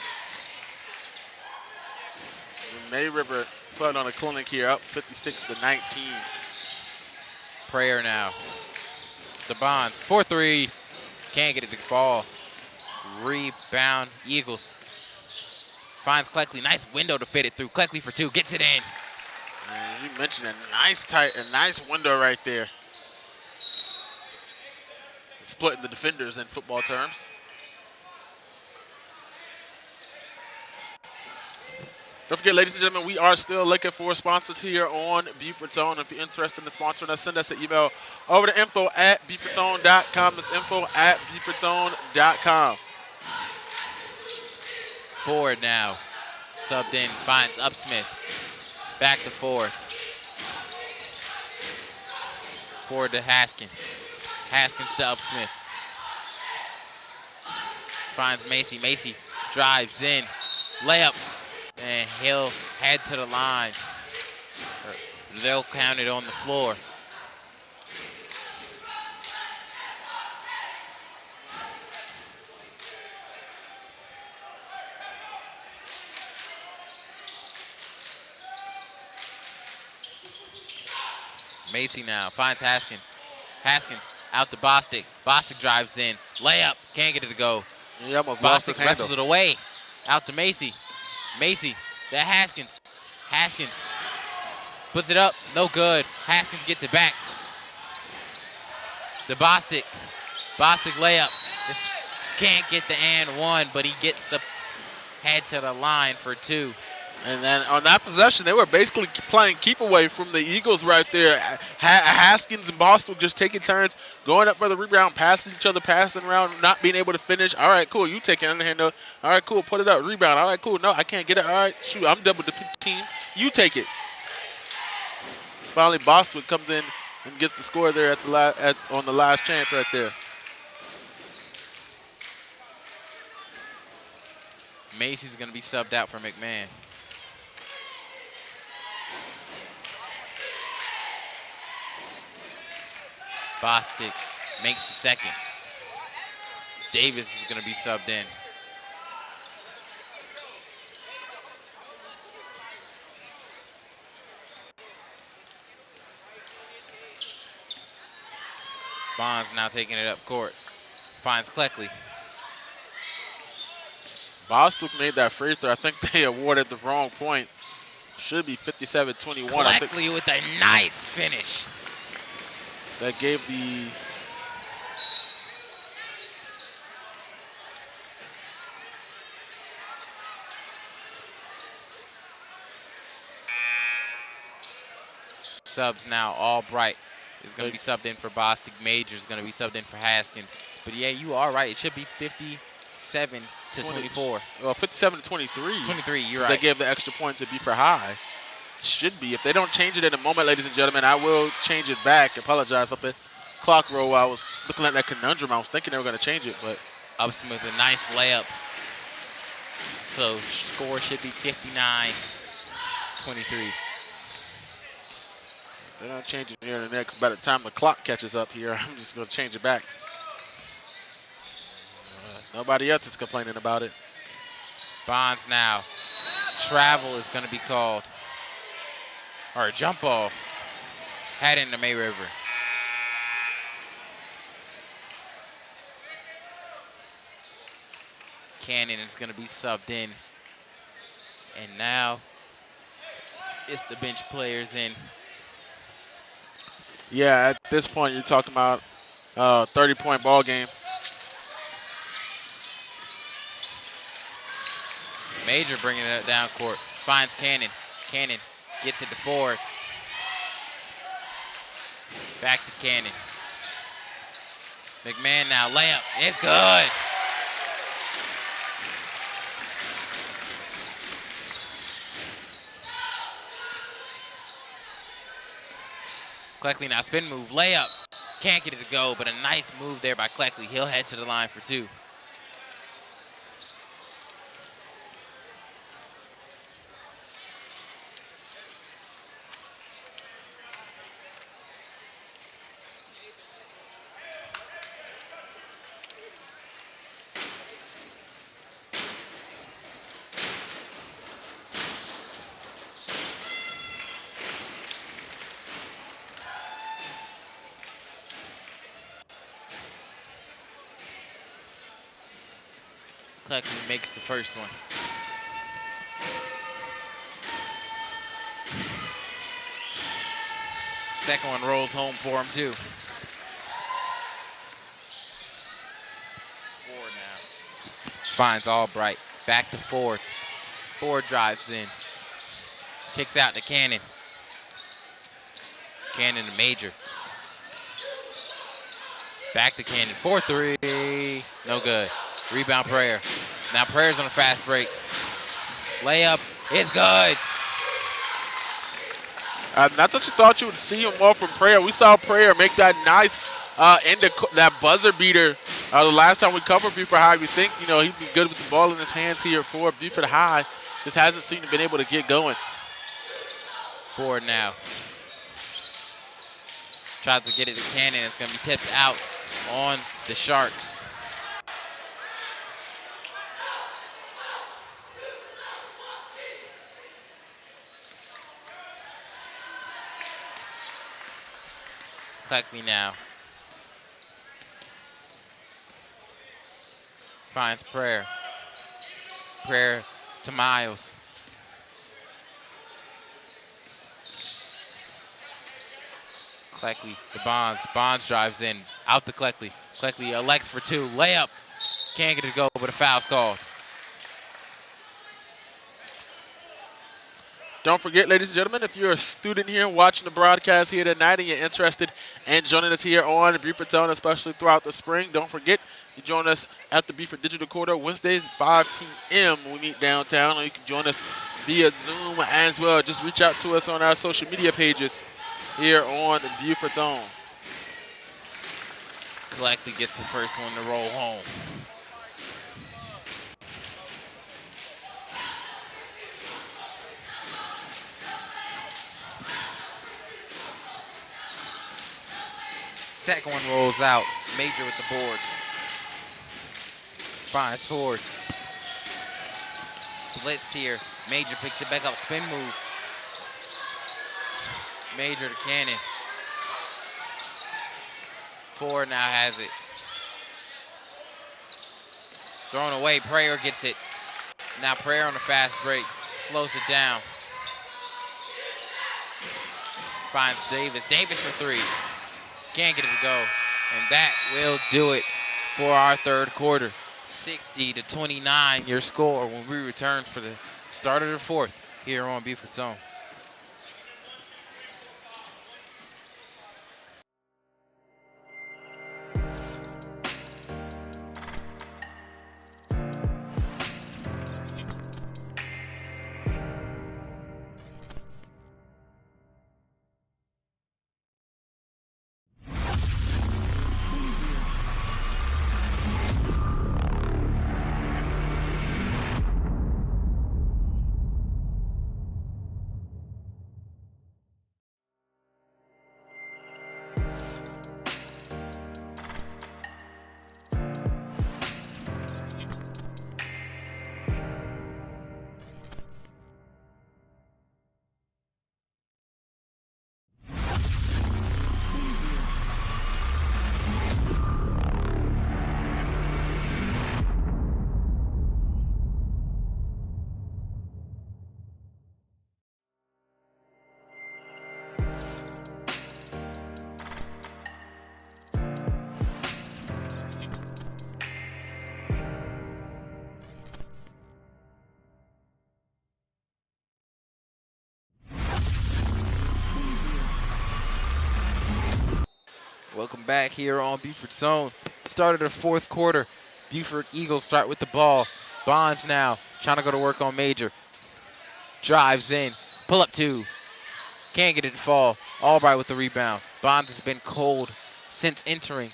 May River put on a clinic here, up 56-19.
Prayer now. The Bonds, 4-3. Can't get it to fall. Rebound, Eagles. Finds Cleckley, nice window to fit it through. Cleckley for two, gets it in.
And you mentioned a nice window right there. Splitting the defenders in football terms. Don't forget, ladies and gentlemen, we are still looking for sponsors here on Beaufort's Own. If you're interested in sponsoring us, send us an email over to info@beaufortsown.com. That's info@beaufortsown.com.
Ford now. Subbed in, finds Upsmith. Back to Ford. Ford to Haskins. Haskins to Upsmith. Finds Macy. Macy drives in. Layup. And he'll head to the line. They'll count it on the floor. Macy now finds Haskins. Haskins out to Bostic. Bostic drives in. Layup. Can't get it to go.
He almost lost his
Bostic wrestles
handle.
it away. Out to Macy. Macy to Haskins. Haskins puts it up. No good. Haskins gets it back. The Bostic. Bostic layup. Just can't get the and one, but he gets the head to the line for two.
And then on that possession, they were basically playing keep away from the Eagles right there. Haskins and Boston just taking turns, going up for the rebound, passing each other, passing around, not being able to finish. All right, cool. You take it underhand though. All right, cool. Put it up. Rebound. All right, cool. No, I can't get it. All right, shoot. I'm double the team. You take it. Finally, Boston comes in and gets the score there on the last chance right there.
Macy's going to be subbed out for McMahon. Bostic makes the second. Davis is going to be subbed in. Bonds now taking it up court. Finds Cleckley.
Boston made that free throw. I think they awarded the wrong point. Should be 57-21.
Cleckley with a nice finish.
That gave the
subs now. Albright is going to be subbed in for Bostic. Major is going to be subbed in for Haskins. But yeah, you are right. It should be 57-24.
Well, 57-23.
23, you're right.
They gave the extra point to Beaufort High. Should be. If they don't change it in a moment, ladies and gentlemen, I will change it back. Apologize for the clock roll while I was looking at that conundrum. I was thinking they were going to change it, but
Upsmith a nice layup. So score should be 59-23.
they don't change it here in the next. By the time the clock catches up here, I'm just going to change it back. Nobody else is complaining about it.
Bonds now. Travel is going to be called. Or a jump ball. Head into May River. Cannon is going to be subbed in. And now it's the bench players in.
Yeah, at this point, you're talking about 30-point ball game.
Major bringing it down court. Finds Cannon. Cannon gets it to Ford. Back to Cannon. McMahon now, layup. It's good. Cleckley now, spin move, layup. Can't get it to go, but a nice move there by Cleckley. He'll head to the line for 2. Cleckley makes the first one. Second one rolls home for him too. Ford now. Finds Albright. Back to Ford. Ford drives in. Kicks out to Cannon. Cannon to Major. Back to Cannon. 4-3. No good. Rebound Prayer. Now Prayer's on a fast break. Layup is good.
That's what you thought you would see more from Prayer. We saw Prayer make that nice that buzzer beater the last time we covered Beaufort High. We think, he'd be good with the ball in his hands here for Beaufort High. Just hasn't seemed to been able to get going.
Ford now. Tries to get it to Cannon. It's going to be tipped out on the Sharks. Cleckley now. Finds Prayer. Prayer to Miles. Cleckley to Bonds. Bonds drives in. Out to Cleckley. Cleckley elects for 2. Layup. Can't get it to go, but a foul's called.
Don't forget, ladies and gentlemen, if you're a student here watching the broadcast here tonight and you're interested in joining us here on Beaufort Zone, especially throughout the spring, don't forget, you join us at the Beaufort Digital Quarter Wednesdays, 5 p.m. We meet downtown, or you can join us via Zoom as well. Just reach out to us on our social media pages here on Beaufort Zone.
Cleckley gets the first one to roll home. Second one rolls out. Major with the board. Finds Ford. Blitzed here. Major picks it back up. Spin move. Major to Cannon. Ford now has it. Thrown away. Prayer gets it. Now Prayer on a fast break. Slows it down. Finds Davis. Davis for 3. Can't get it to go. And that will do it for our third quarter. 60-29 your score when we return for the start of the fourth here on Beaufort Zone. Welcome back here on Beaufort Zone. Start of the fourth quarter. Beaufort Eagles start with the ball. Bonds now trying to go to work on Major. Drives in. Pull up two. Can't get it to fall. Albright with the rebound. Bonds has been cold since entering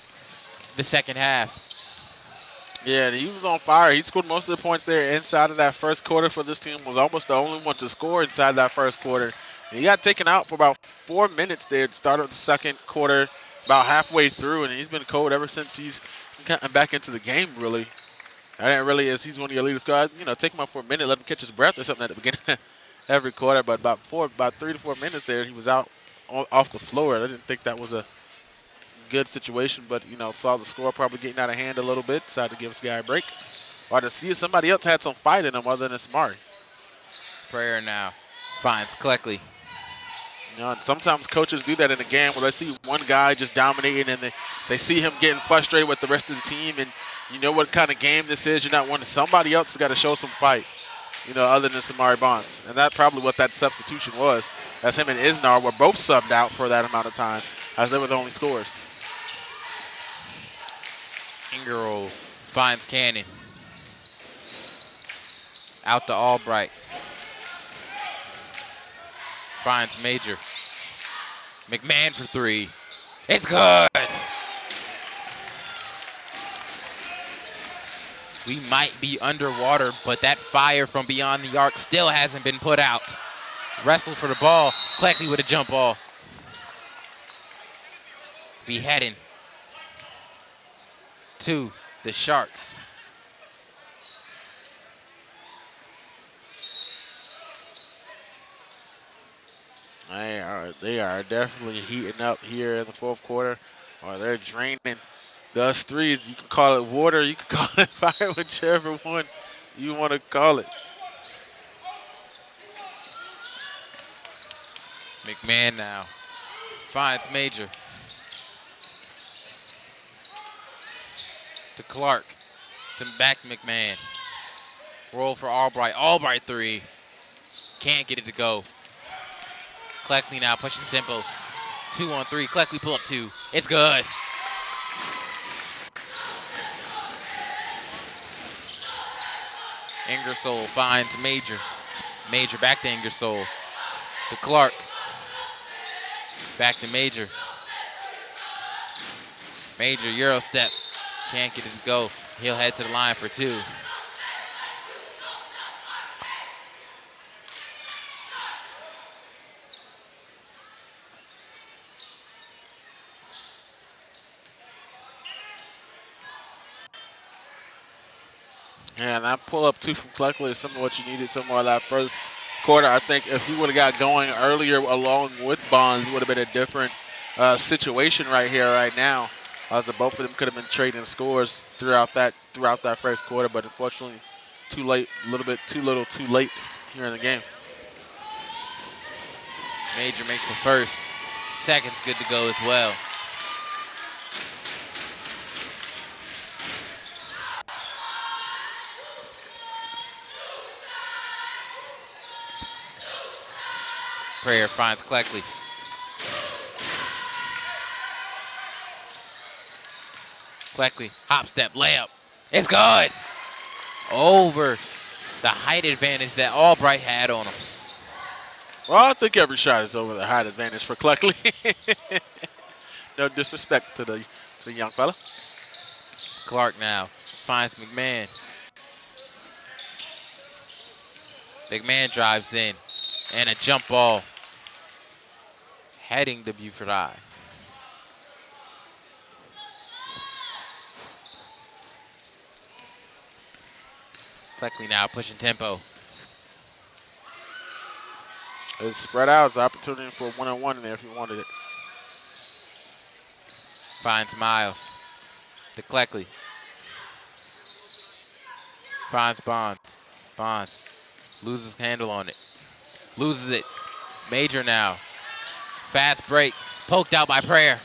the second half.
Yeah, he was on fire. He scored most of the points there inside of that first quarter for this team. Was almost the only one to score inside that first quarter. And he got taken out for about 4 minutes there at the start of the second quarter, about halfway through, and he's been cold ever since he's gotten back into the game, really. I didn't really, as he's one of your leaders, go, take him out for a minute, let him catch his breath or something at the beginning of every quarter. But about 3 to 4 minutes there, he was out off the floor. I didn't think that was a good situation, but, saw the score probably getting out of hand a little bit, decided to give this guy a break. Or to see if somebody else had some fight in him other than Samari.
Prayer now finds Cleckley.
And sometimes coaches do that in a game where they see one guy just dominating and they see him getting frustrated with the rest of the team, and you know what kind of game this is. You're not wanting somebody else has got to show some fight, other than Samari Bonds. And that's probably what that substitution was, as him and Isnar were both subbed out for that amount of time, as they were the only scorers.
Ingerol finds Cannon. Out to Albright. Finds Major. McMahon for three. It's good. We might be underwater, but that fire from beyond the arc still hasn't been put out. Wrestle for the ball. Cleckley with a jump ball. Be heading to the Sharks.
They are definitely heating up here in the fourth quarter, or they're draining those threes. You can call it water, you can call it fire, whichever one you want to call it.
McMahon now finds Major. To Clark. To back to McMahon. Roll for Albright. Albright three. Can't get it to go. Cleckley now pushing tempo. 2 on 3. Cleckley pull up 2. It's good. Ingersoll finds Major. Major back to Ingersoll. To Clark. Back to Major. Major Euro step. Can't get it to go. He'll head to the line for 2.
And that pull up 2 from Cleckley is some of what you needed somewhere that first quarter. I think if he would have got going earlier along with Bonds, it would have been a different situation right here, right now. As the both of them could have been trading scores throughout that first quarter, but unfortunately, too late, a little bit too little, too late here in the game.
Major makes the first. Second's good to go as well. Prayer finds Cleckley. Cleckley, hop step, layup. It's good. Over the height advantage that Albright had on him.
Well, I think every shot is over the height advantage for Cleckley. No disrespect to the young fella.
Clark now finds McMahon. McMahon drives in, and a jump ball heading to Beaufort High. Cleckley now pushing tempo.
It's spread out. It's an opportunity for a one-on-one in there if you wanted it.
Finds Miles. To Cleckley. Finds Bonds. Bonds loses handle on it. Loses it. Major now. Fast break. Poked out by Prayer.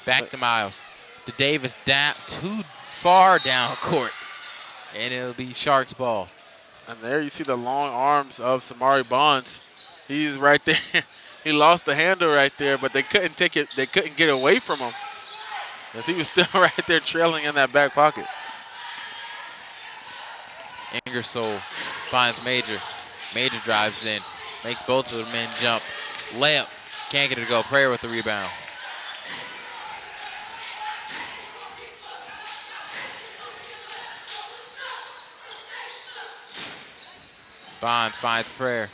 Back to Miles. To Davis, down too far down court. And it'll be Sharks ball.
And there you see the long arms of Samari Bonds. He's right there. He lost the handle right there, but they couldn't take it. They couldn't get away from him, as he was still right there trailing in that back pocket.
Ingersoll finds Major. Major drives in, makes both of the men jump. Layup, can't get it to go. Prayer with the rebound. Bonds finds Prayer.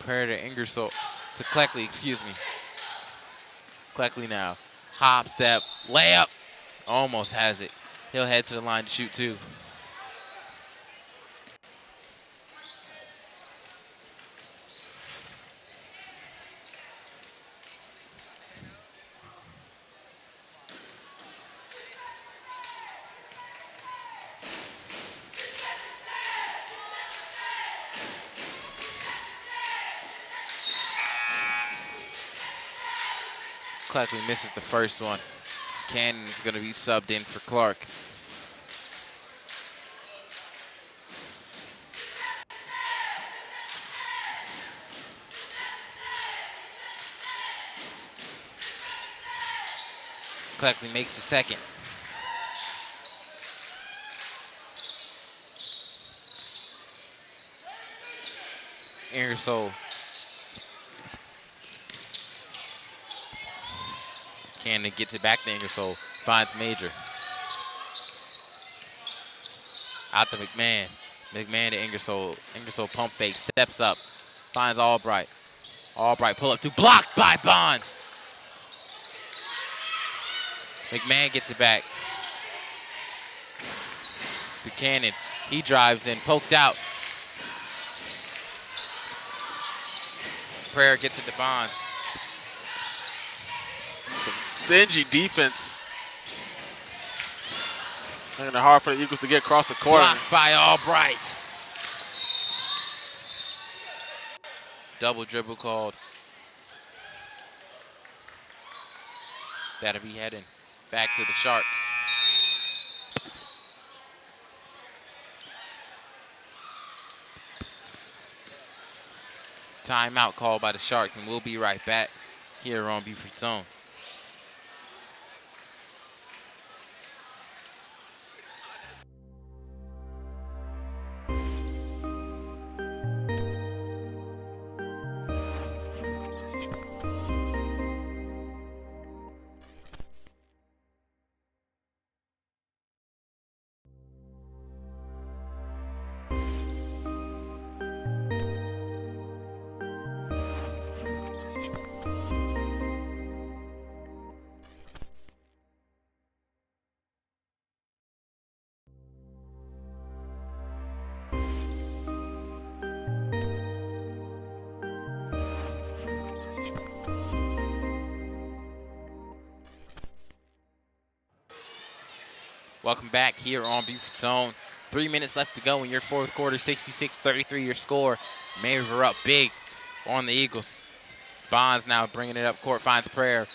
Prayer to Ingersoll, to Cleckley, excuse me. Cleckley now, hop, step, layup. Almost has it. He'll head to the line to shoot two. Cleckley misses the first one. Cannon's gonna be subbed in for Clark. Cleckley makes the second. Ingersoll. Cannon gets it back to Ingersoll. Finds Major. Out to McMahon. McMahon to Ingersoll. Ingersoll pump fake, steps up. Finds Albright. Albright pull up two, blocked by Bonds. McMahon gets it back. Buchanan, he drives in, poked out. Prayer gets it to Bonds.
Some stingy defense. Making it hard for the Eagles to get across the court.
Blocked by Albright. Double dribble called. That'll be heading back to the Sharks. Timeout called by the Sharks, and we'll be right back here on Beaufort Zone. Welcome back here on Beaufort Zone. 3 minutes left to go in your fourth quarter, 66-33 your score. Mariners are up big on the Eagles. Bonds now bringing it up court, finds Prayer.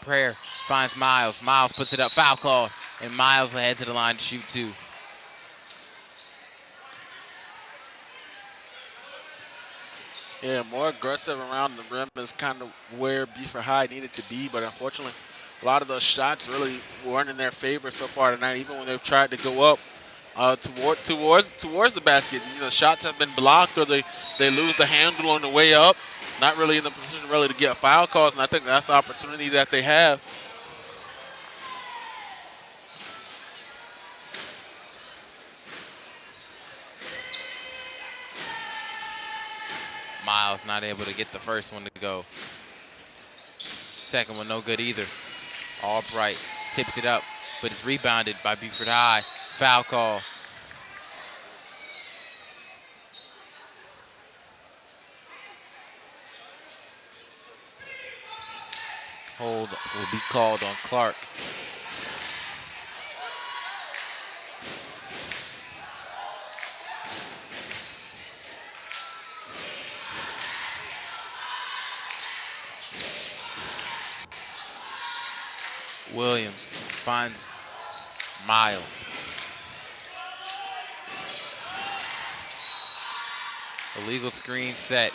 Prayer finds Miles. Miles puts it up, foul call, and Miles heads to the line to shoot two.
Yeah, more aggressive around the rim is kind of where Beaufort High needed to be, but unfortunately, a lot of those shots really weren't in their favor so far tonight. Even when they've tried to go up towards the basket, shots have been blocked or they lose the handle on the way up. Not really in the position really to get foul calls, and I think that's the opportunity that they have.
Miles not able to get the first one to go. Second one no good either. Albright tips it up, but it's rebounded by Beaufort High. Foul call. Hold will be called on Clark. Williams finds Miles. Illegal screen set.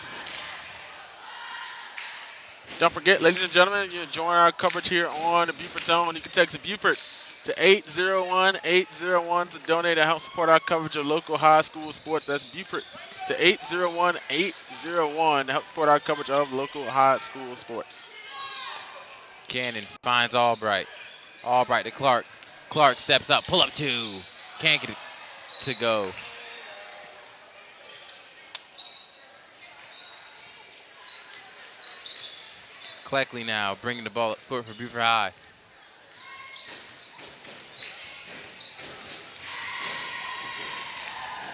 Don't forget, ladies and gentlemen, you join our coverage here on the Beaufort Zone. You can text Beaufort to 801-801 to donate to help support our coverage of local high school sports. That's Beaufort to 801-801 to help support our coverage of local high school sports.
Cannon finds Albright. Albright to Clark. Clark steps up, pull up two. Can't get it to go. Cleckley now bringing the ball up court for Beaufort High.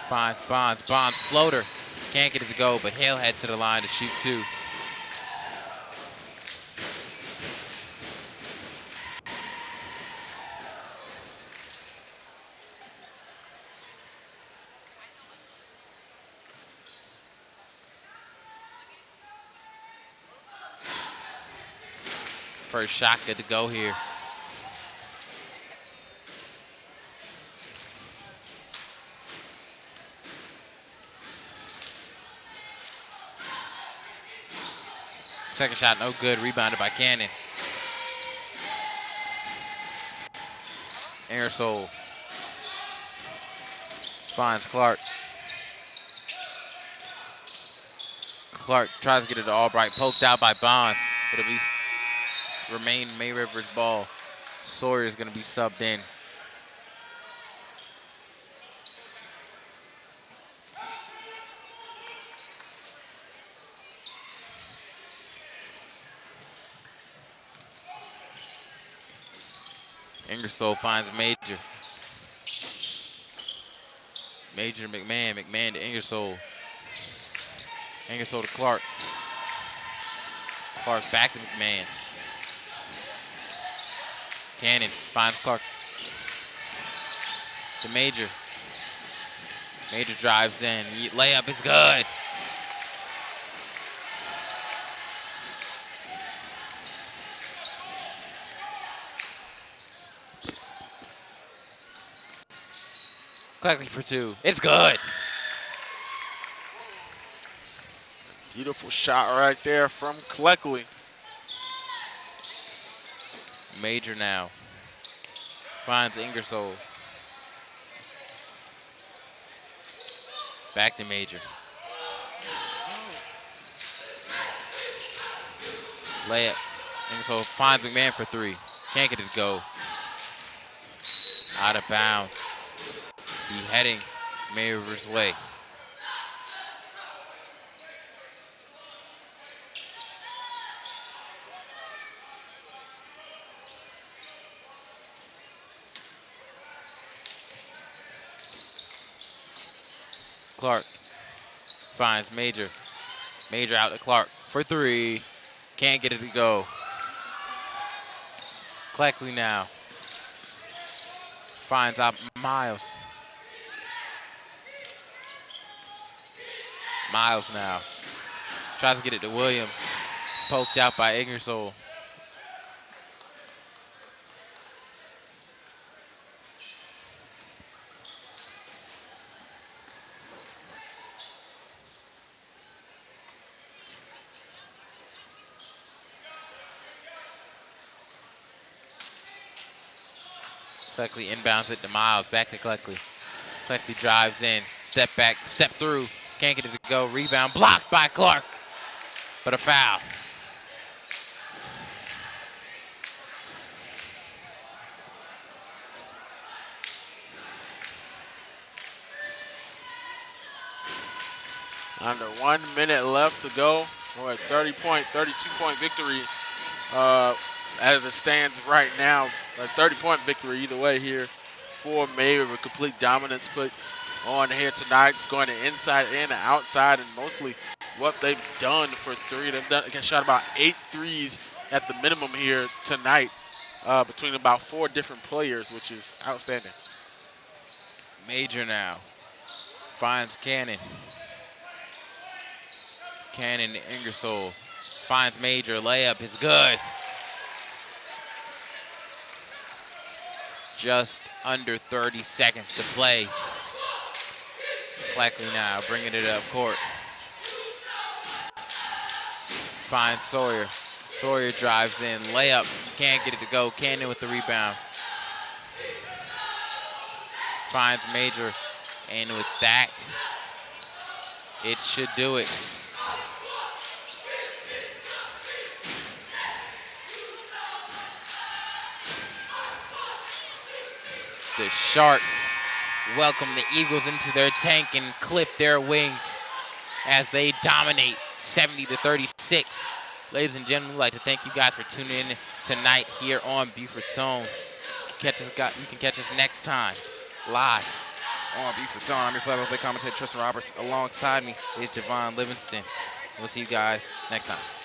Finds Bonds. Bonds floater. Can't get it to go, but Hale heads to the line to shoot two. First shot good to go here. Second shot no good, rebounded by Cannon. Ingersoll finds Clark. Clark tries to get it to Albright, poked out by Bonds. It'll be remain May River's ball. Sawyer is going to be subbed in. Ingersoll finds Major. Major to McMahon, McMahon to Ingersoll. Ingersoll to Clark. Clark back to McMahon. Cannon finds Clark. To Major. Major drives in. Layup is good. Cleckley for two. It's good.
Beautiful shot right there from Cleckley.
Major now. Finds Ingersoll. Back to Major. Layup. Ingersoll finds McMahon for three. Can't get it to go. Out of bounds. Be heading May River's way. Clark finds Major. Major out to Clark for three. Can't get it to go. Cleckley now. Finds out Miles. Miles now. Tries to get it to Williams. Poked out by Ingersoll. Cleckley inbounds it to Miles. Back to Cleckley. Cleckley drives in. Step back. Step through. Can't get it to go. Rebound blocked by Clark. But a foul.
Under 1 minute left to go. We're at 32-point victory as it stands right now. A 30-point victory either way here for May River. Complete dominance put on here tonight. It's going to inside and outside, and mostly what they've done for three. They've shot about 8 threes at the minimum here tonight between about 4 different players, which is outstanding.
Major now. Finds Cannon. Cannon to Ingersoll. Finds Major. Layup is good. Just under 30 seconds to play. Cleckley now bringing it up court. Finds Sawyer. Sawyer drives in, layup, can't get it to go. Cannon with the rebound. Finds Major, and with that, it should do it. The Sharks welcome the Eagles into their tank and clip their wings as they dominate 70-36. Ladies and gentlemen, we'd like to thank you guys for tuning in tonight here on Beaufort Zone. You can catch us next time live
On Beaufort Zone, I'm your play-by-play commentator Tristan Roberts. Alongside me is Javon Livingston. We'll see you guys next time.